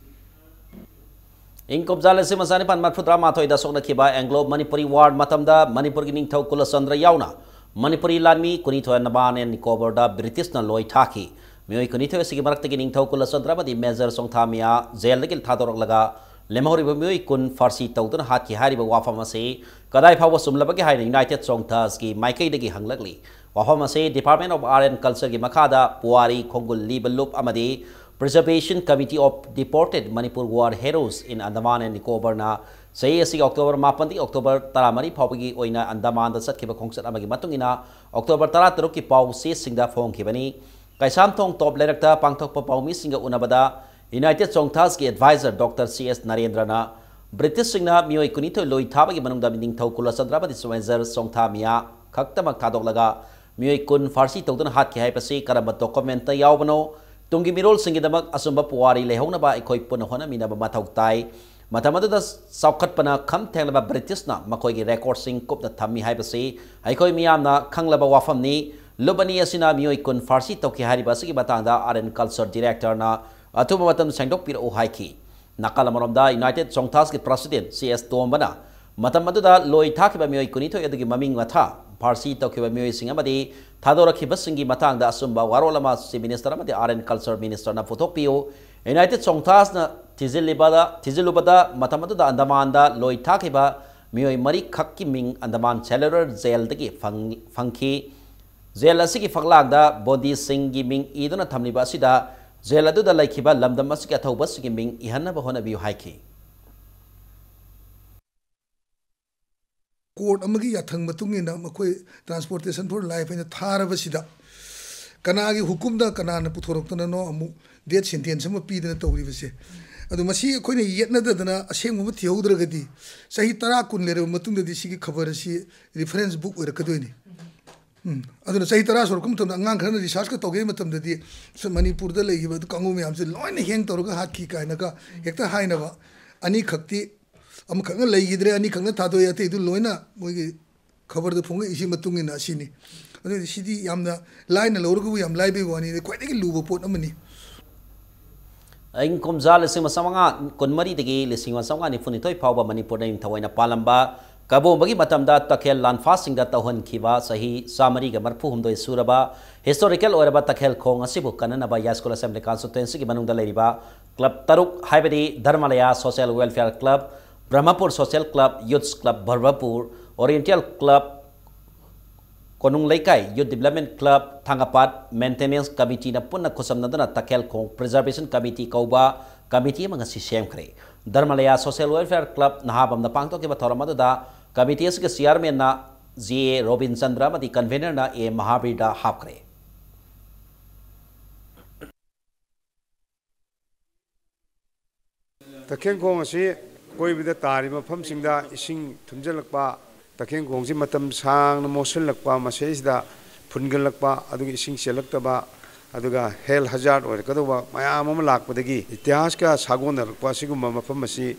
In Kobzalasi Masani Pan Matputra Mato da Sokna Kiba Anglo Manipuri Ward Matamda Manipur Gining Tau Kulasandra Yauna Manipuri Lanmi Kunito and Naban and Nicobar da British na Loy Taki Mui Kunito Sigimarak Gining Tau Kulasandra Badi Measure Songtamia Zelagil Tador Laga Lemori Mui Kun Farsi Tautan Haki Hariba Wafamase Kadai Power Sumlabaki United Songtas Ki Maike Degi Hanglagli Wafamase Department of Art and Culture Ki Makada Puari Kongul Libel Loop Amadi Preservation Committee of Deported Manipur War Heroes in Andaman and Nicobar na say October Mapandi October Taramari Paugi Oina Andaman the Satkiba Kongset Amagi Matungina October Tarataruki Pau Si Singda Fong Kibani Kaisam Tong Top Director Pangtok Pau Singa Unabada United Songtaski Advisor Dr. C.S. Narendrana British Singna Mio Kunito Loi Tabagi Manunda Mining Taukula Sandraba Diswenzer Songtamia Kaktamak Tadolaga Mio Kun Farsi Totan Hatki Hypasi Karamba Documenta Yaubano Tungi Mirol Singidamak Asumba Puari Lehonaba Ekoi Punahona Minaba Matautai Matamada Saukat Pana Kam Telaba Britisna Makoi Record Sing Kup the Tami Hypasi Aikoi Miamna Kanglaba Wafamni Lubani Asina Mio Kun Farsi Toki Haribasi Batanda Art and Culture Director na Atumatam Sangdok Pir Ohaiki Nakalamaromda United Songtaski President C.S. Tombana Matamaduda Loi Takiba Mio Kunito Yadagi Maming Mata Parsi Tokiba Mio Singamadi Tadora Kibasingi Matanga Asumba Warolama Si Minister Amadi Art and Culture Minister na Photopio United Songtas na Tizilubada Matamaduda Andamanda Loi Takiba Mio Mari Kaki Ming Andaman Cellular Zel Dagi Funky Zel Asiki Faglagda Body Singi Ming Iduna Tamliba Sida Zeladu da Laikiba Lamda Masika Taubas Gimbing Ihana Bahona View Hike. Court Amagi Yathang Matungina Makoi Transportation for Life in the Taravasida Kanagi Hukumda Kanana Putorokana no Amu Dead Sentence of Pete and Tovisi. Adumasi Koni yet another than a shame of Theodragadi. Sahitara Kunle Matunda the Siki Kavarasi reference book with a Kaduni. Aduna Sahitara or come to Nangan research to game at the day. So Manipur the lady with Kangumi am the loin hang Toroga Haki Kainaka, Hector Hainava, Ani Kakti. I'm going to Hidre and Nikanga Tadoyate to Loina, we cover the Punga Ishimatung in Ashini. The city am the line and Lorgu, am Libe one in the quite a lubo put money. In Komzal Simasamanga, Konmari the Gay, listening on someone if Funitoi Power Manipur in Tawana Palamba, Kabo Bagi Matamda, Takel land fasting that Tahan Kiva, Sahi, Samari, Gamarpum do Suraba, historical or about Takel Kong, a Sibu Kanaba Yaskol Assembly Consultancy, Manunda Leriba, Club Taruk, Hybidi, Dharmalaya, Social Welfare Club. Brahmapur Social Club, Youth Club Bharvapur, Oriental Club, Konung Laikai, Youth Development Club, Tangapat, Maintenance Committee na Puna Kosamnadana Takel Kong, Preservation Committee Kauba, Committee mga si Siyempre. Dharmalaya Social Welfare Club, nahabam na pangto kiba Toramado da, Committee sa Chairman na Z.A. Robin Chandra, mati Convener na A. Mahabirda Hapkre. Takel Kong si Koi with the Tarima Pumsingda, Ising Tumjalakpa, Taking Gongzi Matam Sang, Mosul Lakpa, Masesda, Pungalakpa, Adu Ising Selaktaba, Aduga, Hell Hazard or Kadova, Mayam Lak with the Gi, Itiaska, Sagona, Quasiguma Mapamasi,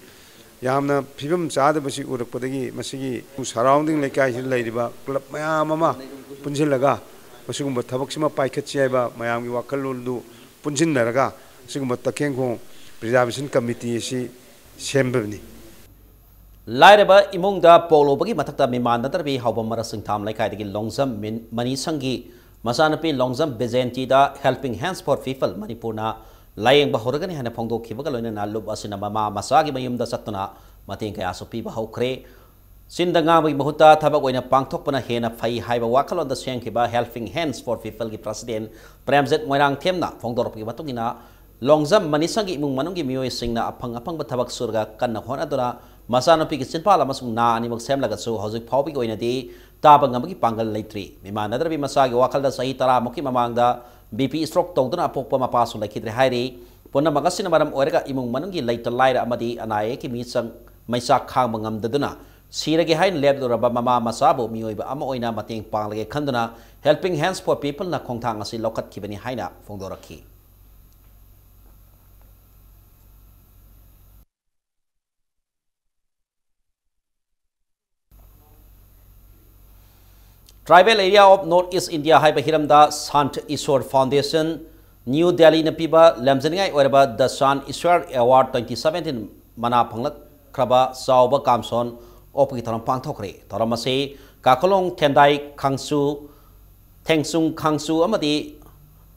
Yamna, Pibum Sadabasi Urapodagi, Masigi, who surrounding like I Ladiba, Club Mayamama, Punjilaga, Masuguma Tabaxima Paikacheva, Mayami Wakalulu, Punjinaraga, Siguma Taking Preservation Committee. Lairaba Imungda Polo Bagi Matata Mimanda Tarbi Haubamara Singtam like I Longsam Mani Sangi Masanapi Longsam Bezenti da Helping Hands for People Manipurna Lying Bahoragani and a Pongo Kibagalona Lubasina Mama Masagi Mayum da Satuna Matinka Asopi Bahokre Sindanga Mahuta Tabagoina Pangtopana Hena Fai Haiba Wakal on the Shankiba Helping Hands for People President Premzet Moirang Temna Fongdoropi Batungina Longsam Manisangi Mungi Mio Singna Apang Batabak Surga Kana Honadora Masano Pikin Pala Masung Na Animal Semlagasu Hosik Popi Goina de Tabangamaki Pangal Latri Mimana Masagi Wakal da Saitara Moki Mamanga BP stroke tawduna apokpa mapasu laikhidre hairi ponna magasina maram oiraga imung manungi laita laira amadi anaye ki misang maisa khang ngamdaduna sirage hain lebduraba mama masabu mioiba ama oina mateng panglage khanduna helping hands for people na khongthang asi lokat kibani haina fongdorakhi Tribal area of Northeast India haiba hiramda Sant Ishwar Foundation New Delhi na piba lamjaningai oiraba the Sant Ishwar Award 2017 mana phanglak kraba sauba kamson opki tharam pangthokre tharamase kakolong thendai khangsu thengsung khangsu amadi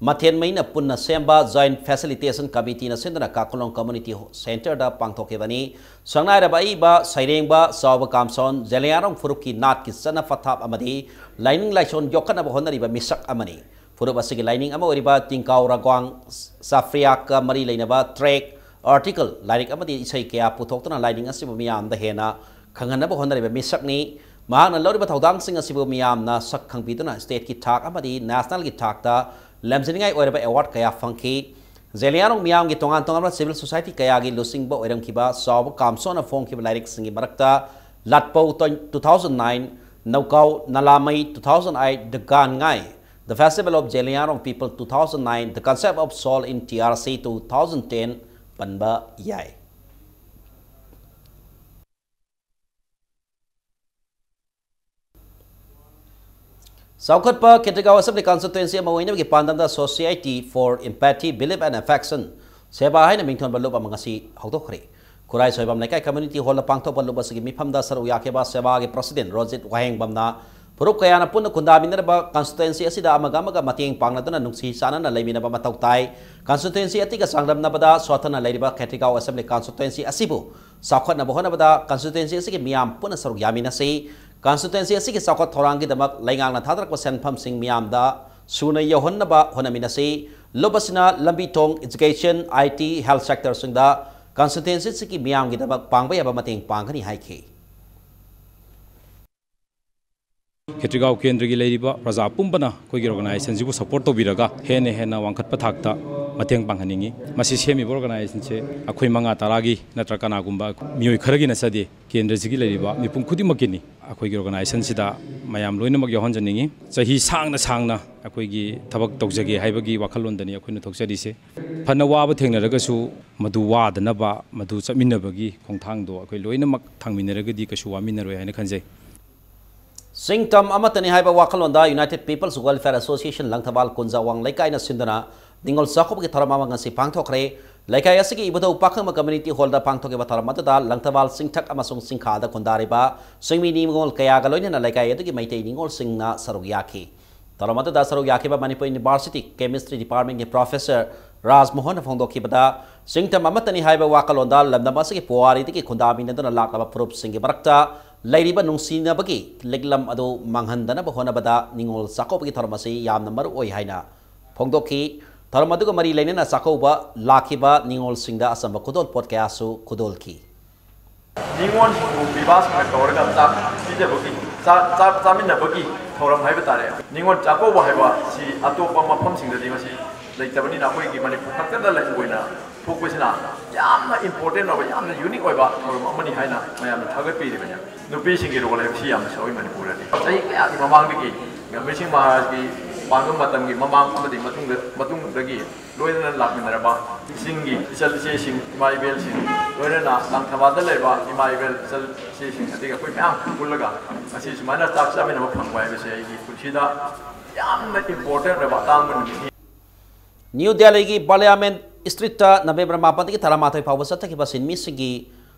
mathen maina punna semba joint facilitation committee na sindana kakolong community center da pangthokebani sangnai ra bai ba sairengba sauba kamson jeliarong furuki nat ki sana fathap amadi lining laison yokana ba honari ba misak amani furuba sigi lining ama oriba tingkau ragwang safria ka mari leinaba track article lining amadi isai kya puthokna lining asibu miyam da hena khangana ba honari ba misak ni mahana loriba thodang sing asibu miyam na sak khangpiduna state ki thak amadi national ki thak ta lamjaningai oiraba award kaya fangki Zelianong miyam gi tongan tongan civil society kaya gi losing ba oiram kiba saw kamsona fong kiba lyrics singi marakta latpo 2009 naukau nalamai 2008 the gan ngai the festival of Zelianong people 2009 the concept of soul in TRC 2010 panba yai Saukhatpa Ketagawa Assembly Constituency Mawina gi Pandanda Society for Empathy, Belief and Affection Seba haina mingthon baluba mangasi hawdokre Kurai soibam nakai community hall pangthok baluba sigi mifamda saru yakeba seba gi president Rojit Waheng bamna puruk kayana punna kundaminaba constituency asida amagamaga matieng pangladuna nungsi sanana leiminaba matau tai constituency atiga sangramna bada swathana leiriba Ketagawa Assembly Constituency asibu saukhatna bohona bada constituency asigi miyam punna saru yamina sei Constituency asigi sakot thorangi damak laingang na thadrak pasen pham sing miam da suna yohon ba honamina se lobasina lambi tong education IT health sector sing da constituency sigi miam gi damak pangba yaba mateng pangani haike Ketagaw Kendra gi leiriba praja pumbana koigi organization jibu support to biraga hene hena wangkhat pathakta mateng panghaningi masi semi organization che akhoi manga taragi natra kana gumba mioi kharagi na sadi kendra jigi leiriba mipum khudi makini akhoi gi organization sida mayam loina mak yohon janingi chahi sangna akhoi gi thabak tawjage haibagi wakhalon dani akhoi na thokjari se phana waba thengnaraga su madu wadana ba madu chaminabagi khongthang do akhoi loina mak thangminaraga di kasu waminaroi haina khanjai Singtam amatani haiba wakalonda United People's Welfare Association langthabal kunjawang laikai na sindana dingol sakop ki tharama ngasi pangthokre laikai asigi ibado pakhang community hall da pangthoke ba tharama da langthabal singthak amasung singkha da kondariba singmi nimgol kaya galoina na laikai adugi maitei ningol singna sarugyaki tharama da sarugyaki ba Manipur University Chemistry Department ki Professor Raj Mohan phongdoki bada singtam amatani haiba wakalonda lamdama asigi puari diki kondamina dona lakaba proof singi barakta Lairiba nungsina bagi leglam ado manghandana bahona bada ningol sakop bagi tharmasi yam number oi haina phongdoki tharmadu ko mari lainena sakoba lakiba ningol singda asamba kudol podcast kudol ki ningol bibas na korga ta bide bagi zamin na bagi thoram haiba tare ningol jakoba haiba si atopa mafam singda di masi leitabani na koi gi Manipur khakta la koina focusina yamna important oba yamna unique oba thoram amani haina mayam thagat pi ri banya nupi singi role si yam soi Manipur ni sai kaya di mamang digi ngamesing maharaj gi pangam matam gi mamang amadi matung dagi loina lakminara ba singi isal se sing maibel sing loina na lang thamada leba maibel isal se sing adiga koi myam kullaga asi sumana tak sa mina phangwai be se gi kuchida yamna important ba tangmun New Delhi ki Parliament Street ta November 8 ki tharamathoi phawba sathaki ba sinmi singi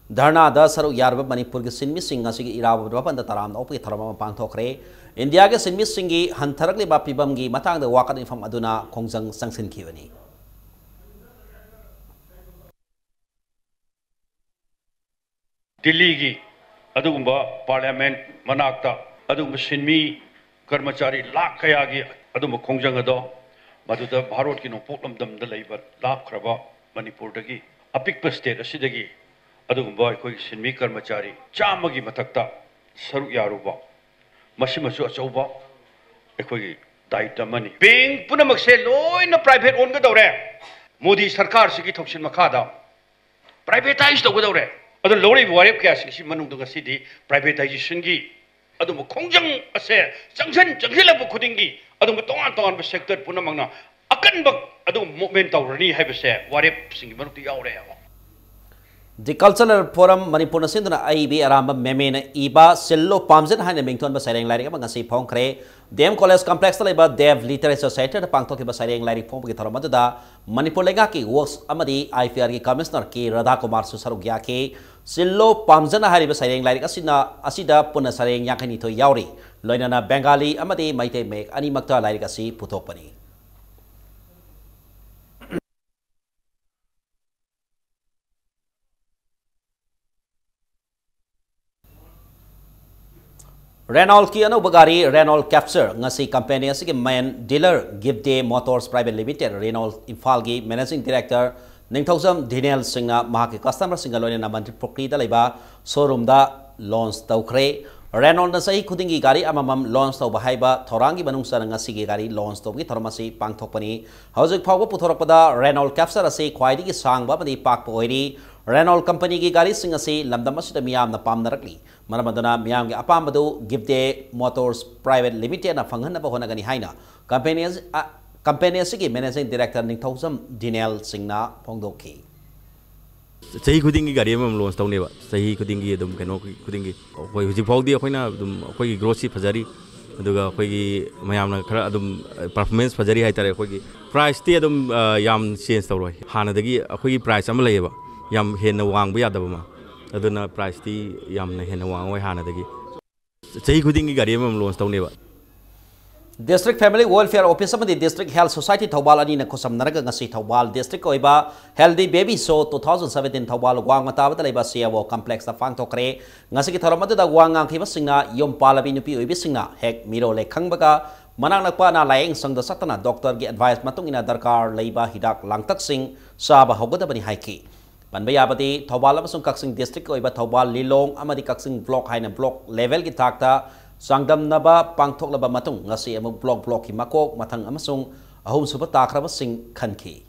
Dharna da saru yarba Manipur ki sinmi sing asigi irawa bapan da taram opki tharama pangthokre India ke sinmi singi hantharakli ba pibam gi matang da wakat infam aduna khongjang sangsin khibani Delhi ki adugumba Parliament manakta adugumba sinmi karmachari lakh kaya gi adugumba khongjang ado maduda Bharat ki nopok lamdam da leiba lakh kraba Manipur dagi apikpa state asidagi adugumba koi sinmi karmachari chamagi mathakta saru yaruba masimasu achauba ekoi दायित्व money bank पुनमक से लोइना private own गदौरे Modi सरकार सिगी थोक्सिन मखादा privatise तौगदौरे अदो लोरी वारेप क्या सिंसी मनुंग दंग सिदी privatisation की अदो खोंजंग असे चंगसिलब खुदिंगी अदो तोंगान तोंगान सेक्टर पुनमंगना अकनबक अदो मूवमेंट तौरनी हैबसे वारेप सिंगी मनुंग यावरे The Cultural Forum Manipur Sinduna IB Aramba Memena Iba Sillo Pamzin Hana Mington Basarang Lighting Mangasi Pongkre, DM College Complex Labor Dev Literature Center, the Pangtoki Basarang Lighting Pong Taramada, Manipur Legaki works Amadi, IFR Commissioner Ki Radhakumar Susarugyaki, Sillo Pamzana Hari Basarang Lighting Asida Punasarang Yakanito Yauri, Loinana Bengali Amadi Maite make Animakta Ligasi Putopani. Renault ki ano bagari Renault capture ngasi company asige main dealer Give Day Motors Private Limited Renault Imphal gi managing director Ningthosam Daniel Singna mahaki customer singalone na Manipur da laiba showroom da launch tawkhre Renault na sahi khudingi gari amamam launch taw bahaiba thorangi manungsa ngasi gi gari launch tawgi thormasi pangthokpani hojik phawba puthorokpada Renault capture ase khwaidi gi sangba bani pakpa oiri Renault company ki gari sing ase lamdam asida miyam na pamnarakli Maramadana Miam Apamadu Give Day Motors Private Limited na Fanghana Bahonagani Haina Company Sigi Managing Director Ningthosam Daniel Singna Pongdoki. Sahi Kudingi Gariam Loans Town Neva, Sahi Kudingi, Dum Kano Kudingi, Wipodi Apina, Hoki Grossi Fazari, Duga Hoki Mayam Adum Performance Fazari Haitare Hoki. Price Theodum Yam Sien Story, Hana the Hoki Price Amaleva, Yam Hena Wang Biadabama. Aduna price ti yam na hena wang wai hana dagi sahi khudingi gari mam loans tawneba District Family Welfare Office amadi District Health Society Thawbal ani na khosam naraga ngasi Thawbal District oiba Healthy Baby Show 2017 Thawbal wang mataba laiba CAO complex na fang thokre ngasi ki thoramadu da wang ang khiba singna yom palabi nupi oibi singna hek miro le khangbaga manang nakpa na laing sangda satana doctor gi advice matung ina darkar laiba hidak langtak sing saba hogada bani haiki Panbayabati, Thawbal Amasung Kaksing District Oiba Thawbal Lilong Amadi Kaksing Block Haina Block Level ki Takta Sangdam Naba Pangtok Laba Matung Ngasi Among Block ki Makok Matang Amasung Ahum Suba Takraba Sing Kanki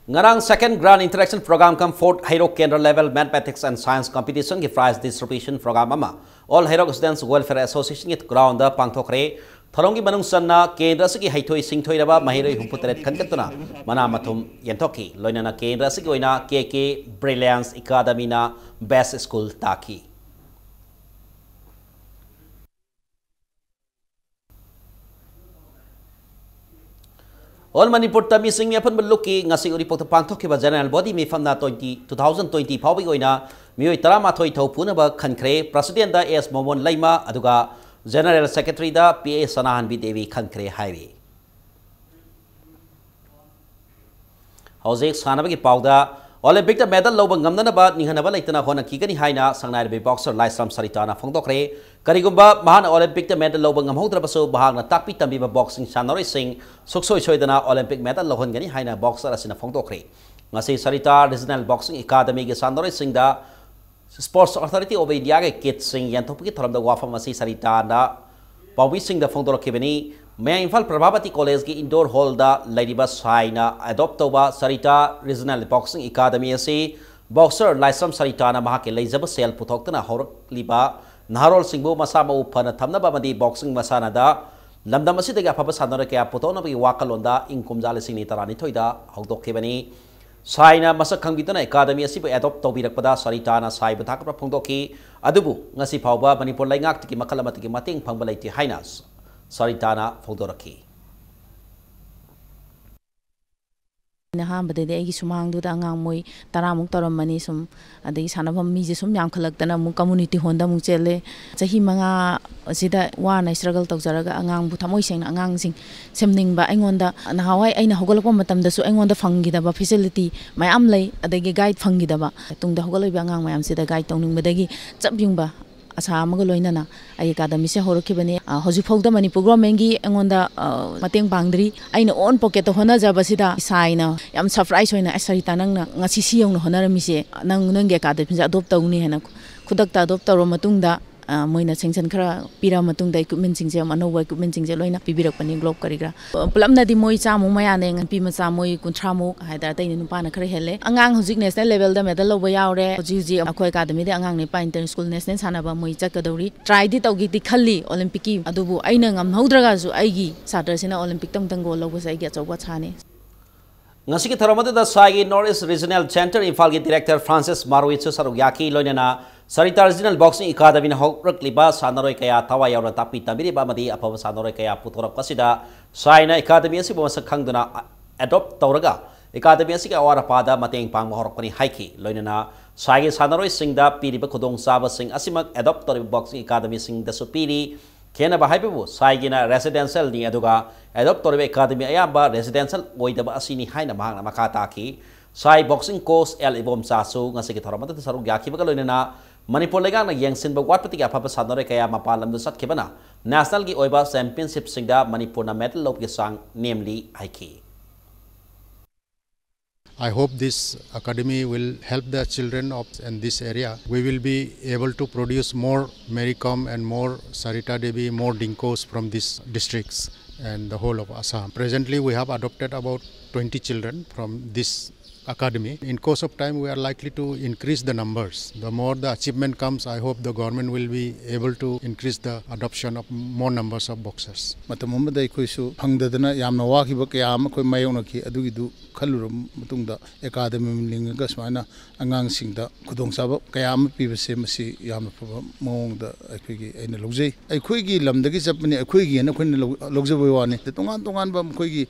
Ngarang second Grand Interaction Program kam 4th Hero Kendra Level Mathematics and Science Competition ki prize distribution program ama All Hero Students Welfare Association ki ground da Pangtokre Tharongi manung sanna kendra sigi haithoi singthoi raba mahiroi humputret khankatuna mana mathum yentoki loinana kendra sigi oina KK Brilliance Academy na best school taki All Manipur tami sing yapan beluki ngasi uri pokta pangtok ba general body mi famna 2020 phawi oina mioi tarama thoi thopuna ba khankre president da S Momon Laima aduga General Secretary da PA Sanahan B Devi Khankre Highway. Hojik Sanabagi Pauda Olympic medal lobang gamna ba ninghanaba laitana hona kigani haina sangnai be boxer Laisram Saritana Phongdokre karigumba mahan Olympic medal lobang gamhodra baso bahagna takpi tambi ba boxing sanori sing suksoi soidana Olympic medal lohon gani haina boxer asina Phongdokre ngasi Sarita Regional Boxing Academy ge sanori sing da Sports Authority of India ke kit sing yantopi thoram da wafa masi Sarita na pawi sing da Phongdok kebeni May Imphal Prabhavati College ki indoor hall da ladiba saina adopt toba Sarita Regional Boxing Academy ase boxer Laisram Sarita na mahake leijaba sel puthokna horak liba Naharol Singbo masama upana thamna bamadi boxing masana da lamdam asi daga phaba sanara kya putona bi wakalonda inkumjal singni tarani thoida hogdok kebani Saina masak kangbitana Academy asi ba adopt tobirakpada Sarita na sai bathakra phongdoki adubu ngasi phawba Manipur laingak tiki makalamati ki mating phangbalai hainas Saritana Phongdoraki Nahamabadi aigi sumangduda angang moi taramuk taramani sum adagi sanabam mije sum yam khalakdana mu community honda mu chele chahi manga asida wana struggle tawjaraga angang bu thamoi seng angang sing semningba aingonda nahawai aina hogolakpa matamda su aingonda phangidaba facility mayam lei adagi guide phangidaba tungda hogolaiba angang mayam sida guide tawningbadagi chapyungba asa amaga loinana ai academy se horokibani hoji phogda Manipur government gi engonda mateng bangdri aina on pocket to hona jabasida saina yam surprise hoina Sarita nang na ngasi si yong hona rami se nang nang ge academy adopt tawni hena खुदकता adopt तौर मतुंगदा मोइना sanction खरा पीरा मतुंगदा equipment सिंजे अनौबा equipment सिंजे लोइना पिबिरकपनि ग्लोब करिग्रा पुलमनादि मोइ चामु मयाने पी मचा मोइ कुंथ्रामु हाइदा तैनि नुपाना खरा हेले अंगांग हुजिक नेशनल लेवल दा मेडल लोबा यावरे हुजी अखोय अकादमी दे अंगांग ने पा इंटरनेशनल स्कूल नेशनल सानाबा मोइ चकदौरी ट्राई दि तौगी दि खल्ली ओलंपिक की अदुबु आइना ngamhaudragasu aigi satrasina olympic tang goal logo sai gi chawba chane ngasi ki tharamade da sai North East Regional Center Imphal gi director Francis Marwit saru yaki loinana Sarita Regional Boxing Academy na hokrak liba sanaroi kaya tawa yawra tapi tamiri ba madi apa sanaroi kaya putorak pasida sai na academy asi bomasa khangduna adopt tawraga academy asi ka awara pada mateng pang horokani haiki loinana sai gi sanaroi singda piriba khudong saba sing asimak adopt tori boxing academy sing da supiri Kena bahai pebu, saya gina residential ni aduga adopt torbe academy ayam ba residential oida ba asini hai na mahang na makata ki saya boxing course el ibom sasu ngasi kita orang mata saru gyaki ba kalau ini na Manipur lega na yang sin ba wat pati apa apa sanore kaya mapalam du sat kebana national ki oiba championship singda Manipur na medal lob ki sang namely haiki. I hope this academy will help the children of in this area. We will be able to produce more Mary Com and more Sarita Devi, more Dinkos from these districts and the whole of Assam. Presently, we have adopted about 20 children from this academy. In course of time, we are likely to increase the numbers. The more the achievement comes, I hope the government will be able to increase the adoption of more numbers of boxers. Matamumada ikoisu hangdadana yamna wakiba kayam koi mayona ki adugidu khaluru matungda academy linga smaina angang singda khudong saba kayam pibase masi yamna mongda aikoigi aina logjei aikoigi lamdagi chapni aikoigi na khoi logjaboi wani tongan tongan ba khoigi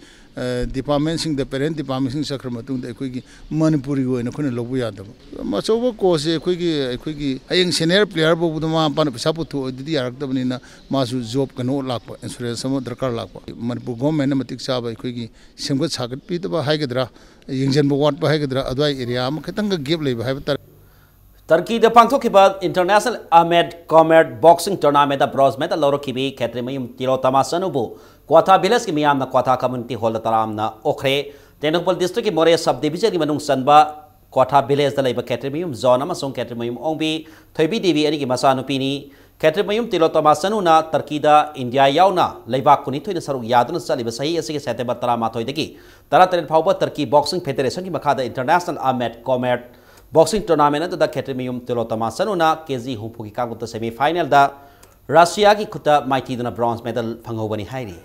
department sing the parent department sing sakra matungda aikoigi Manipuri go na khoi lobu yadaba machoba course aikoigi ayeng senior player bo budama pan pisa putu didi yaraktabni na masu job kano lakpa insurance samo darkar lakpa Manipur government na matik saba aikoigi semgot sagat pitaba haigadra yingjan bo wat ba haigadra adwai area am khatang gap lei ba haiba Turkey the Pangthokiba International Ahmed Comrade Boxing Tournament of bronze medal lorokibi Khetrimayum Tirotama Sanubu Kwatha Village ki miyam na Kwatha Community Hall taram na Okre Tenukpal District ki More Sub Division ki manung sanba Kwatha Village da laiba Khetrimayum zone amasung Khetrimayum Ongbi Thoibi Devi ani ki masanupini Khetrimayum Tirotama Sanu na Turkey da India yauna laiba kuni thoina saru yaduna saliba sahi asige September 13 dagi 13 phauba Turkey Boxing Federation ki makhada International Ahmed Comrade Boxing tournament da Khetrimayum Tirotama Sanuna KG Humpuki Kanguta semi final da Russia ki khuta maiti duna bronze medal phangobani hairi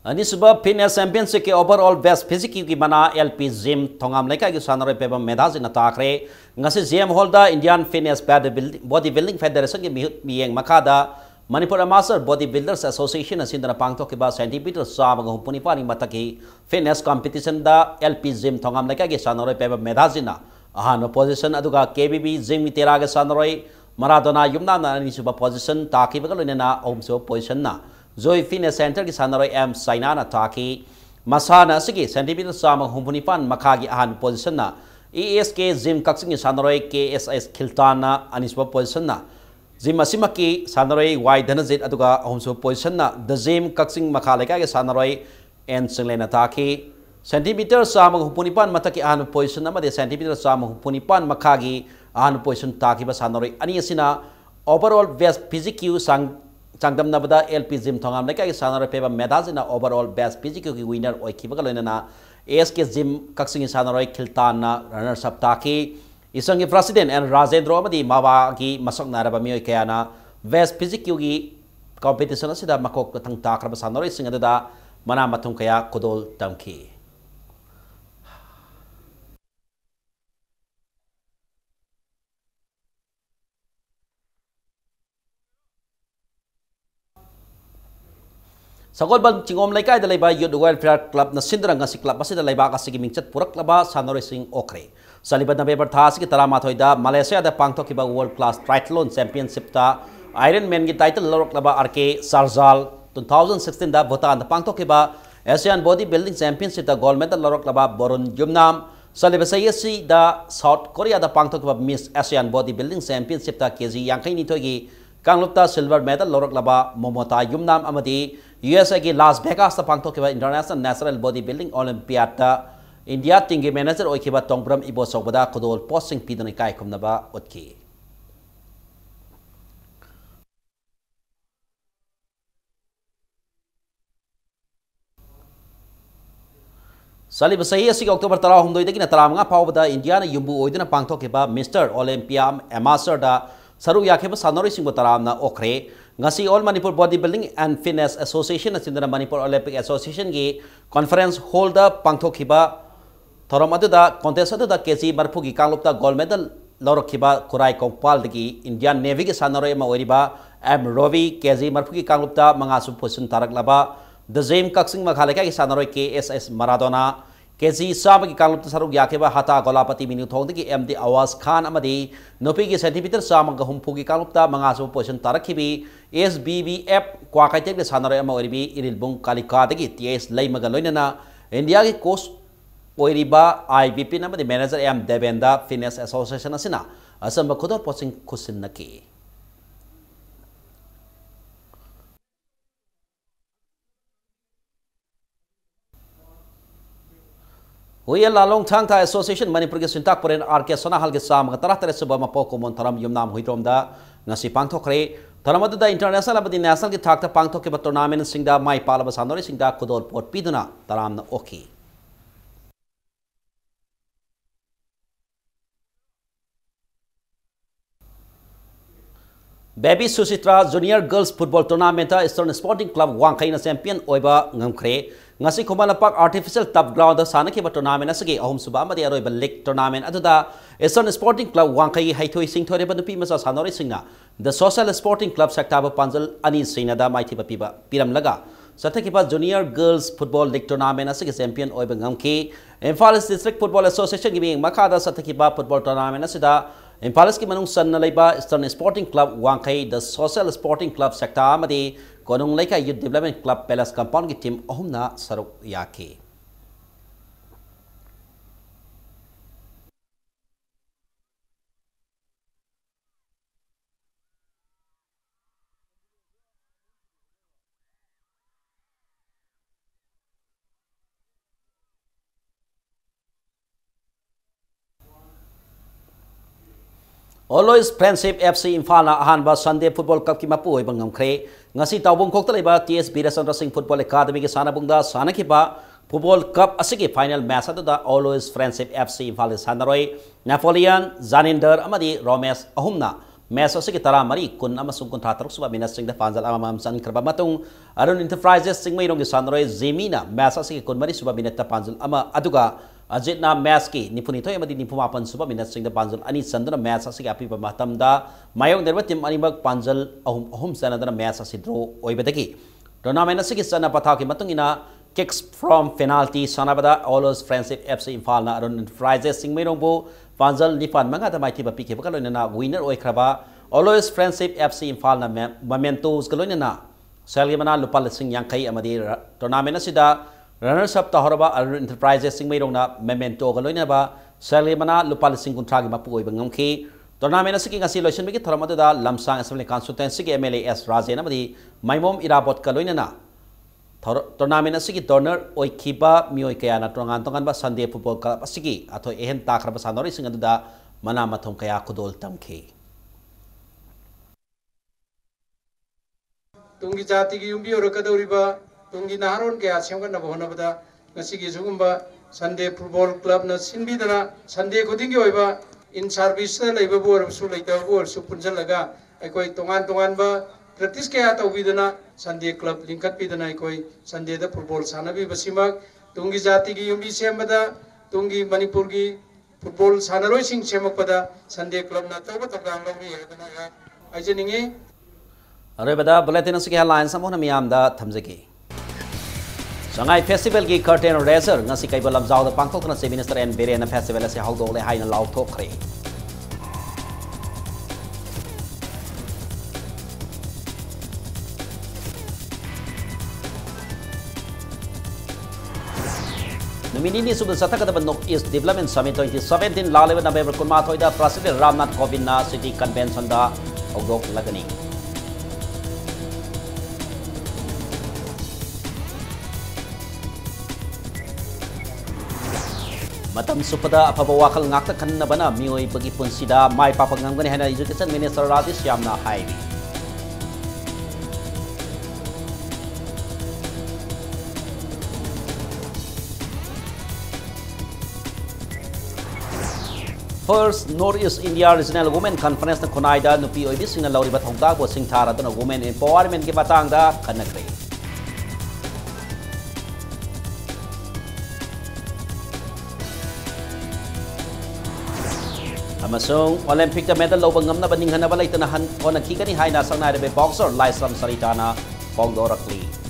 Anisuba Fitness Championship ke overall best physique ki mana LP Gym thongam lekai ki sanore peba medhaji na takre ngasi gym holda Indian Fitness Bodybuilding Federation ki miyeng makada Manipur Master Bodybuilders Association asindana pangthok ki ba centimeter sabang humpuni pani mataki fitness competition da LP Gym thongam lekai ki sanore peba medhaji na ahano position aduga KBB Gym tera ke sanore Maradona yumna na anisuba position taki bagalone na omso position na Joy Fitness Center ki sanaroi M Sainana taki masana sigi centimeter sama humpunipan makagi ahan position na ESK Gym kaksing ki sanaroi KSS Khiltana aniswa position na Gym asimaki sanaroi Y Dhanajit aduga ahumso position na The Gym kaksing makhaleka ki sanaroi N Singlena taki centimeter sama humpunipan mataki ahan position na made centimeter sama humpunipan makagi ahan position taki ba sanaroi ani asina overall best physique Sangdam Nabada LP Gym Thongam Leka ki sanare peba medazina overall best physique ki winner oi kibaga loina ASK Gym kaksing sanare Khiltana runners up taki isangi president and Rajendra amadi mawa ki masok naraba mioi kayana best physique ki competition asida makok tang takraba sanare singada mana matung kaya kodol tamki Sagolban Chingom Laikai da Laiba Youth Welfare Club na Sindra ngasi club basi da Laiba kasi mingchat purak laba sanore sing okre. Salibad November thasi ki taramathoy da Malaysia da pangthok ki ba World Class Triathlon Championship ta Ironman ki title lorok laba RK Sarzal 2016 da Bhutan da pangthokiba Asian Body Building Championship da gold medal loroklaba Borun Yumnam Salibasayasi da South Korea da pangthokiba Miss Asian Body Building Championship da KG Yankai Nithogi Kanglupta silver medal loroklaba Momota Yumnam amadi USA ki Las Vegas da pangthokiba International National Body Building Olympiad da India tingi manager oikiba Tongbram Ibo Sobada Kodol posting pidani kai kumnaba utki Salib sahi asik October 12 dagi na 15 phawbada India na yumbu oiduna pangthokiba Mr Olympia Amateur da saru yakheba sanori singbo taramna okre ngasi All Manipur Bodybuilding and Fitness Association asindana Manipur Olympic Association gi conference holder pangthokiba thorom aduda contest aduda KG marphu gi kanglupta gold medal lorokhiba Kurai Kongpal dagi Indian Navy gi sanori ma oiriba M Rovi KG marphu gi kanglupta mangasu position taraklaba The Zame Kaksing Makhaleka ki sanaroi KSS Maradona KG Sab ki kanglupta saruk yakeba Hata Golapati Minu Thong ki MD Awaz Khan amadi Nopi ki certificate Samang Humpu ki kanglupta mangasu position tarakhibi SBBF Kwakaitek ki sanaroi ama oribi Irilbung Kalika ki TS Laimaga loinana India ki coach oiriba IBP namadi manager M Devenda Fitness Association asina asamba khudor posting khusin naki Huya lalong thangtha Association Manipur ke sintak poren RK Sonahal ke sam tara tare suba mapo komon tharam yumnam huitrom da ngasi pangthokre tharamadu da international abadi national ke thakta pangthok ke tournament singda mai palaba sanori singda kudol pot piduna taramna oki Baby Susitra Junior Girls Football Tournament Eastern Sporting Club Wangkai na champion oiba ngamkre ngasi Khumala Park Artificial Turf Ground da sanaki ba tournament asagi ahum suba amadi aroiba league tournament aduda Eastern Sporting Club Wangkai haithoi singthore ba nupi masa sanori singna The Social Sporting Club Sector Panjal ani sina da maithi ba piba piram laga sathaki ba Junior Girls Football League Tournament asagi champion oiba ngamki Imphal District Football Association gi makada sathaki ba football tournament asida Imphal ki manung sanna leiba Eastern Sporting Club Wangkai The Social Sporting Club Sector amadi Konung Laika Youth Development Club Palace Compound ki team ahumna saruk yake Always Friendship FC Imphal na ahanba Sunday Football Cup ki mapu oibang ngamkre ngasi tawbung khokta leiba TS Birasandra Singh Football Academy ki sanabungda sanakiba Football Cup asigi final match aduda Always Friendship FC Imphal sanaroi Napoleon Zaninder amadi Romesh ahumna match asigi tara mari kun amasung kun thataruk suba minus singda panjal amam san kraba matung Arun Enterprises singmai rong ki sanaroi Zemina match asigi kun mari suba minute panjal ama aduga Ajitna match ki nipuni toy amadi nipumapan suba minute singda panjal ani sandana match asigi apiba matamda mayong derba team animak panjal ahum sanadana match asidro oibadaki tournament asigi sana patha ki matungina kicks from penalty sanabada Always Friendship FC Imphal na Arun Enterprises singmai rongbo panjal nipan manga da maiti ba pike bakaloina winner oikraba Always Friendship FC Imphal na mementos kaloina Salimana lupal sing yangkai amadi tournament asida Runners up tahoraba Arun Enterprises singmai rongna memento galoina ba Salimana lupal sing kuntragi mapu oibang ngamki tournament asigi ngasi loision bagi thoramadu da Lamsang Assembly Constituency ke MLA S Rajen amadi Maimom Irabot kaloina na tournament asigi donor oikiba mioi kaya na tongan ba Sunday Football Club asigi ato ehen takraba sanori sing aduda mana mathom kaya kudol tamki Tungi jati ki yumbi orakadoriba Tungi naharon kaya semkan nabo honabada ngasigi sugumba Sunday Football Club na sinbidana Sunday kodingi oiba in service na leiba bor su leita bor su punjalaga ekoi tongan ba practice kaya tawbidana Sunday Club lingkat bidana ekoi Sunday da football sanabi basimak Tungi jati ki yumbi semada Tungi Manipur ki football sanaroi sing semakpada Sunday Club na tawba tabang lobi yadana ajeningi Arabada bulletin asigi headlines samona miyamda thamjaki Shanghai Festival ki curtain raiser ngasi kaiba lamjau da pangthokna se minister and Berena festival ase hawdole haina lauthokre Numinini Subal Satakadaba North East Development Summit 2017 Laleva November Kunmathoida President Ramnath Kovind na City Convention da Ogdok Lagani. Matam supada apaba wakal ngakta kannabana mioi bagi punsida mai papangamgani hana Education Minister Radis Yamna haibi. First Northeast India Regional Women Conference na Konaida nupi oibi singa lauri bathongda bo singthara dona women empowerment ki batangda kanakre. Amasung Olympic da medal lobang ngamna baning hanaba laitana han kona kikani haina sangnai de boxer Laisram Saritana pongdorakli.